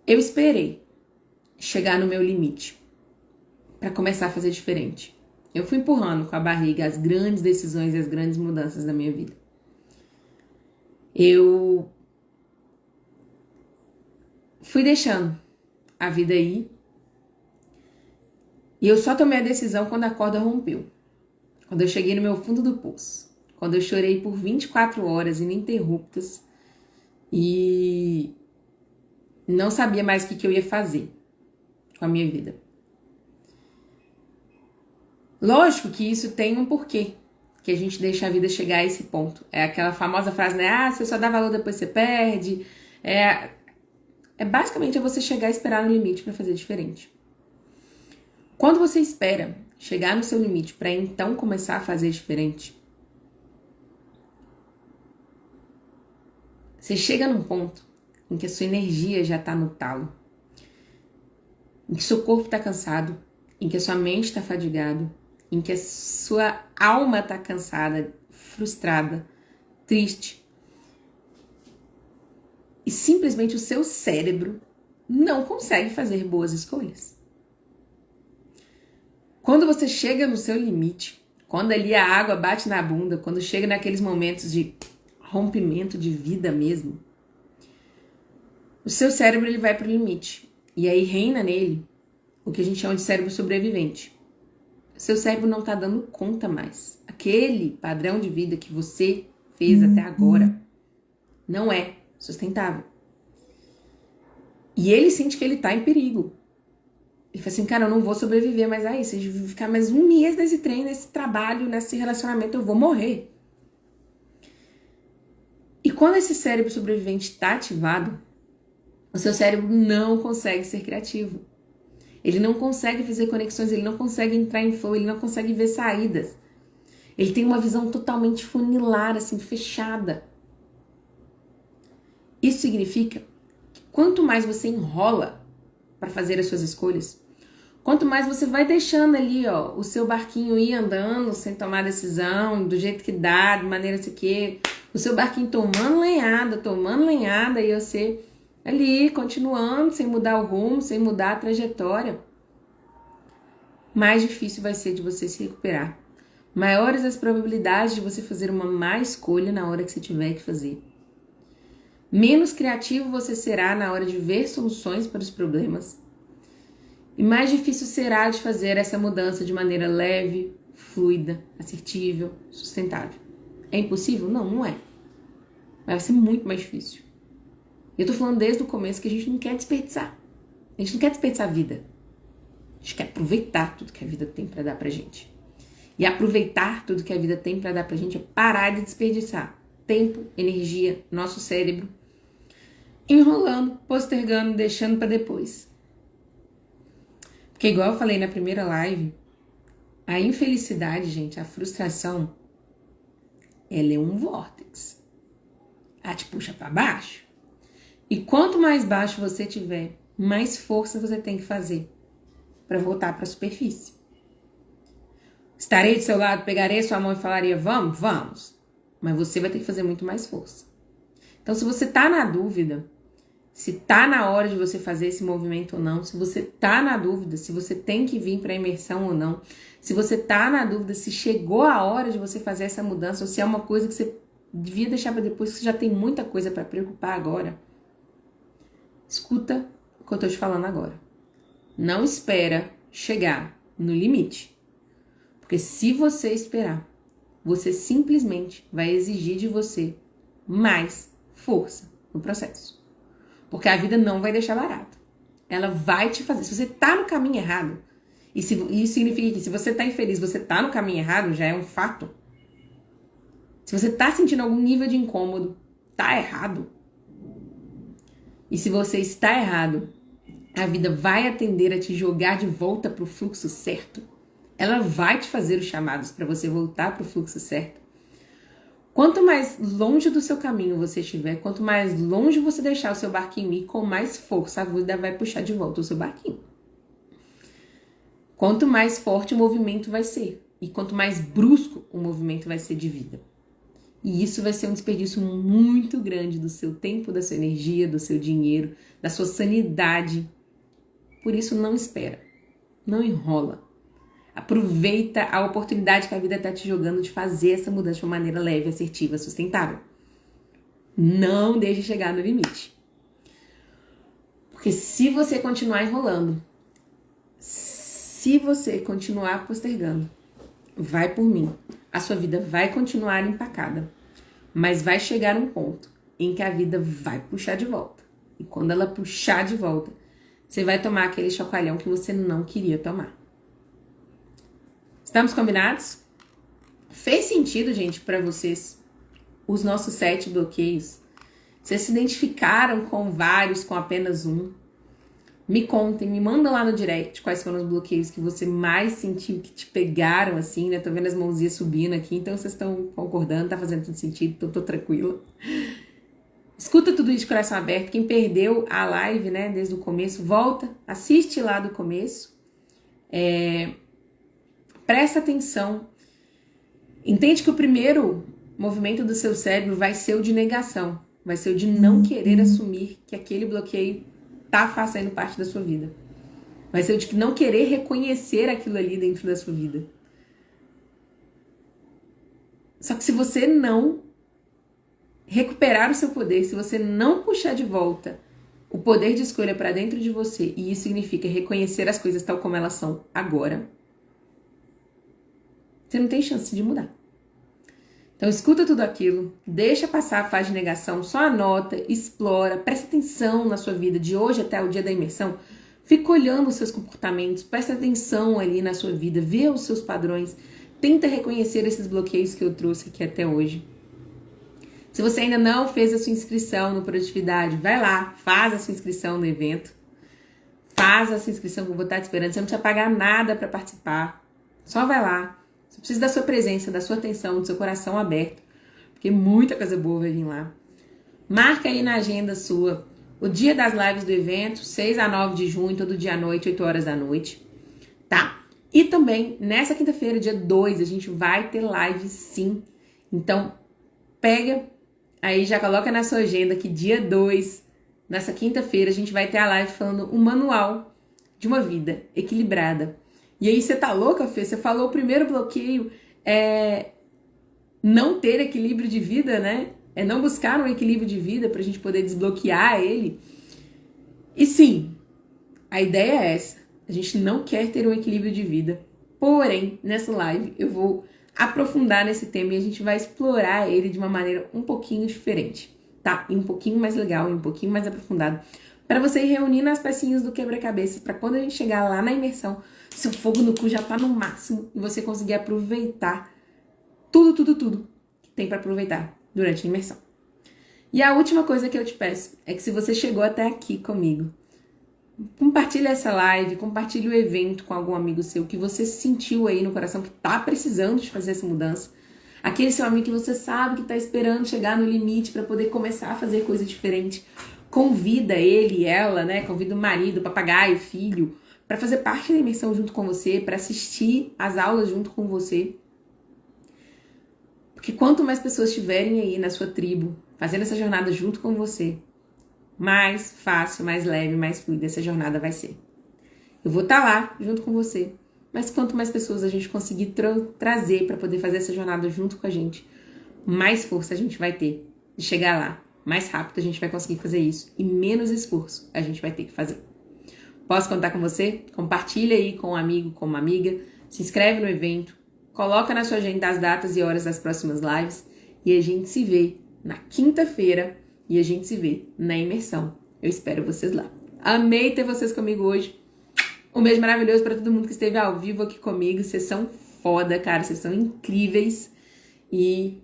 Eu esperei chegar no meu limite para começar a fazer diferente. Eu fui empurrando com a barriga as grandes decisões e as grandes mudanças da minha vida. Eu fui deixando a vida aí e eu só tomei a decisão quando a corda rompeu. Quando eu cheguei no meu fundo do poço. Quando eu chorei por 24 horas ininterruptas e não sabia mais o que eu ia fazer com a minha vida. Lógico que isso tem um porquê, que a gente deixa a vida chegar a esse ponto. É aquela famosa frase, né? Ah, você só dá valor depois você perde. Basicamente você chegar a esperar no limite para fazer diferente. Quando você espera chegar no seu limite para então começar a fazer diferente, você chega num ponto em que a sua energia já está no talo, em que seu corpo está cansado, em que a sua mente está fadigado, em que a sua alma está cansada, frustrada, triste. E simplesmente o seu cérebro não consegue fazer boas escolhas. Quando você chega no seu limite, quando ali a água bate na bunda, quando chega naqueles momentos de rompimento de vida mesmo, o seu cérebro ele vai para o limite. E aí reina nele o que a gente chama de cérebro sobrevivente. Seu cérebro não está dando conta mais. Aquele padrão de vida que você fez até agora não é sustentável. E ele sente que ele está em perigo. Ele fala assim, cara, eu não vou sobreviver mais a isso. Se eu ficar mais um mês nesse trem, nesse trabalho, nesse relacionamento, eu vou morrer. E quando esse cérebro sobrevivente está ativado, o seu cérebro não consegue ser criativo. Ele não consegue fazer conexões, ele não consegue entrar em flow, ele não consegue ver saídas. Ele tem uma visão totalmente funilar, assim, fechada. Isso significa que quanto mais você enrola para fazer as suas escolhas, quanto mais você vai deixando ali, ó, o seu barquinho ir andando sem tomar decisão, do jeito que dá, de maneira assim que o seu barquinho tomando lenhada e você ali continuando, sem mudar o rumo, sem mudar a trajetória, mais difícil vai ser de você se recuperar. Maiores as probabilidades de você fazer uma má escolha na hora que você tiver que fazer. Menos criativo você será na hora de ver soluções para os problemas. E mais difícil será de fazer essa mudança de maneira leve, fluida, assertível, sustentável. É impossível? Não, não é. Mas vai ser muito mais difícil. Eu tô falando desde o começo que a gente não quer desperdiçar. A gente não quer desperdiçar a vida. A gente quer aproveitar tudo que a vida tem para dar pra gente. E aproveitar tudo que a vida tem para dar pra gente é parar de desperdiçar tempo, energia, nosso cérebro, enrolando, postergando, deixando para depois. Porque igual eu falei na primeira live, a infelicidade, gente, a frustração, ela é um vórtice. Ela te puxa para baixo. E quanto mais baixo você tiver, mais força você tem que fazer para voltar para a superfície. Estarei do seu lado, pegarei sua mão e falaria, vamos? Vamos. Mas você vai ter que fazer muito mais força. Então, se você tá na dúvida, se tá na hora de você fazer esse movimento ou não, se você tá na dúvida, se você tem que vir para a imersão ou não, se você tá na dúvida se chegou a hora de você fazer essa mudança ou se é uma coisa que você devia deixar para depois, que você já tem muita coisa para preocupar agora, escuta o que eu tô te falando agora. Não espera chegar no limite. Porque se você esperar, você simplesmente vai exigir de você mais força no processo. Porque a vida não vai deixar barato. Ela vai te fazer. Se você tá no caminho errado, isso significa que se você tá infeliz, você tá no caminho errado, já é um fato. Se você tá sentindo algum nível de incômodo, tá errado. E se você está errado, a vida vai atender a te jogar de volta pro fluxo certo. Ela vai te fazer os chamados para você voltar pro fluxo certo. Quanto mais longe do seu caminho você estiver, quanto mais longe você deixar o seu barquinho ir, com mais força a vida vai puxar de volta o seu barquinho. Quanto mais forte o movimento vai ser, e quanto mais brusco o movimento vai ser de vida. E isso vai ser um desperdício muito grande do seu tempo, da sua energia, do seu dinheiro, da sua sanidade. Por isso, não espera, não enrola. Aproveita a oportunidade que a vida está te jogando de fazer essa mudança de uma maneira leve, assertiva, sustentável. Não deixe chegar no limite. Porque se você continuar enrolando, se você continuar postergando, vai por mim. A sua vida vai continuar empacada. Mas vai chegar um ponto em que a vida vai puxar de volta. E quando ela puxar de volta, você vai tomar aquele chacoalhão que você não queria tomar. Estamos combinados? Fez sentido, gente, para vocês os nossos 7 bloqueios? Vocês se identificaram com vários, com apenas um? Me contem, me mandam lá no direct quais foram os bloqueios que você mais sentiu, que te pegaram, assim, né? Tô vendo as mãozinhas subindo aqui, então vocês estão concordando, tá fazendo tudo sentido, então tô tranquila. Escuta tudo isso de coração aberto. Quem perdeu a live, né, desde o começo, volta, assiste lá do começo. Presta atenção. Entende que o primeiro movimento do seu cérebro vai ser o de negação. Vai ser o de não querer assumir que aquele bloqueio tá fazendo parte da sua vida. Vai ser o de não querer reconhecer aquilo ali dentro da sua vida. Só que se você não recuperar o seu poder, se você não puxar de volta o poder de escolha para dentro de você, e isso significa reconhecer as coisas tal como elas são agora, você não tem chance de mudar. Então escuta tudo aquilo, deixa passar a fase de negação, só anota, explora, presta atenção na sua vida de hoje até o dia da imersão, fica olhando os seus comportamentos, presta atenção ali na sua vida, vê os seus padrões, tenta reconhecer esses bloqueios que eu trouxe aqui até hoje. Se você ainda não fez a sua inscrição no Produtividade, vai lá, faz a sua inscrição no evento. Faz a sua inscrição que eu vou estar te esperando. Você não precisa pagar nada para participar. Só vai lá. Você precisa da sua presença, da sua atenção, do seu coração aberto. Porque muita coisa boa vai vir lá. Marca aí na agenda sua o dia das lives do evento, 6 a 9 de junho, todo dia à noite, 8 horas da noite. Tá? E também, nessa quinta-feira, dia 2, a gente vai ter live sim. Então, pega... Aí já coloca na sua agenda que dia 2, nessa quinta-feira, a gente vai ter a live falando o manual de uma vida equilibrada. E aí você tá louca, Fê? Você falou o primeiro bloqueio é não ter equilíbrio de vida, né? É não buscar um equilíbrio de vida pra gente poder desbloquear ele. E sim, a ideia é essa. A gente não quer ter um equilíbrio de vida. Porém, nessa live eu vou aprofundar nesse tema e a gente vai explorar ele de uma maneira um pouquinho diferente, tá? E um pouquinho mais legal, e um pouquinho mais aprofundado, para você ir reunindo as pecinhas do quebra-cabeça, para quando a gente chegar lá na imersão, seu fogo no cu já tá no máximo e você conseguir aproveitar tudo que tem para aproveitar durante a imersão. E a última coisa que eu te peço é que se você chegou até aqui comigo, compartilhe essa live, compartilhe o evento com algum amigo seu que você sentiu aí no coração que tá precisando de fazer essa mudança. Aquele seu amigo que você sabe que tá esperando chegar no limite para poder começar a fazer coisa diferente. Convida ele, ela, né? Convida o marido, o papagaio, o filho, para fazer parte da imersão junto com você, para assistir as aulas junto com você. Porque quanto mais pessoas estiverem aí na sua tribo, fazendo essa jornada junto com você, mais fácil, mais leve, mais fluida essa jornada vai ser. Eu vou estar lá junto com você, mas quanto mais pessoas a gente conseguir trazer para poder fazer essa jornada junto com a gente, mais força a gente vai ter de chegar lá. Mais rápido a gente vai conseguir fazer isso e menos esforço a gente vai ter que fazer. Posso contar com você? Compartilha aí com um amigo, com uma amiga, se inscreve no evento, coloca na sua agenda as datas e horas das próximas lives e a gente se vê na quinta-feira. E a gente se vê na imersão. Eu espero vocês lá. Amei ter vocês comigo hoje. Um beijo maravilhoso para todo mundo que esteve ao vivo aqui comigo. Vocês são foda, cara. Vocês são incríveis. E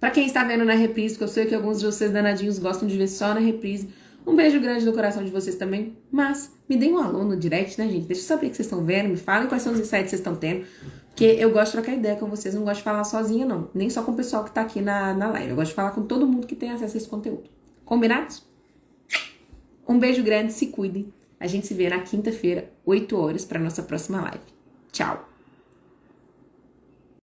para quem está vendo na reprise, que eu sei que alguns de vocês danadinhos gostam de ver só na reprise, um beijo grande no coração de vocês também. Mas me deem um alô no direct, né, gente? Deixa eu saber o que vocês estão vendo. Me falem quais são os insights que vocês estão tendo. Porque eu gosto de trocar ideia com vocês, não gosto de falar sozinha, não. Nem só com o pessoal que tá aqui na live. Eu gosto de falar com todo mundo que tem acesso a esse conteúdo. Combinados? Um beijo grande, se cuidem. A gente se vê na quinta-feira, 8 horas, para nossa próxima live. Tchau!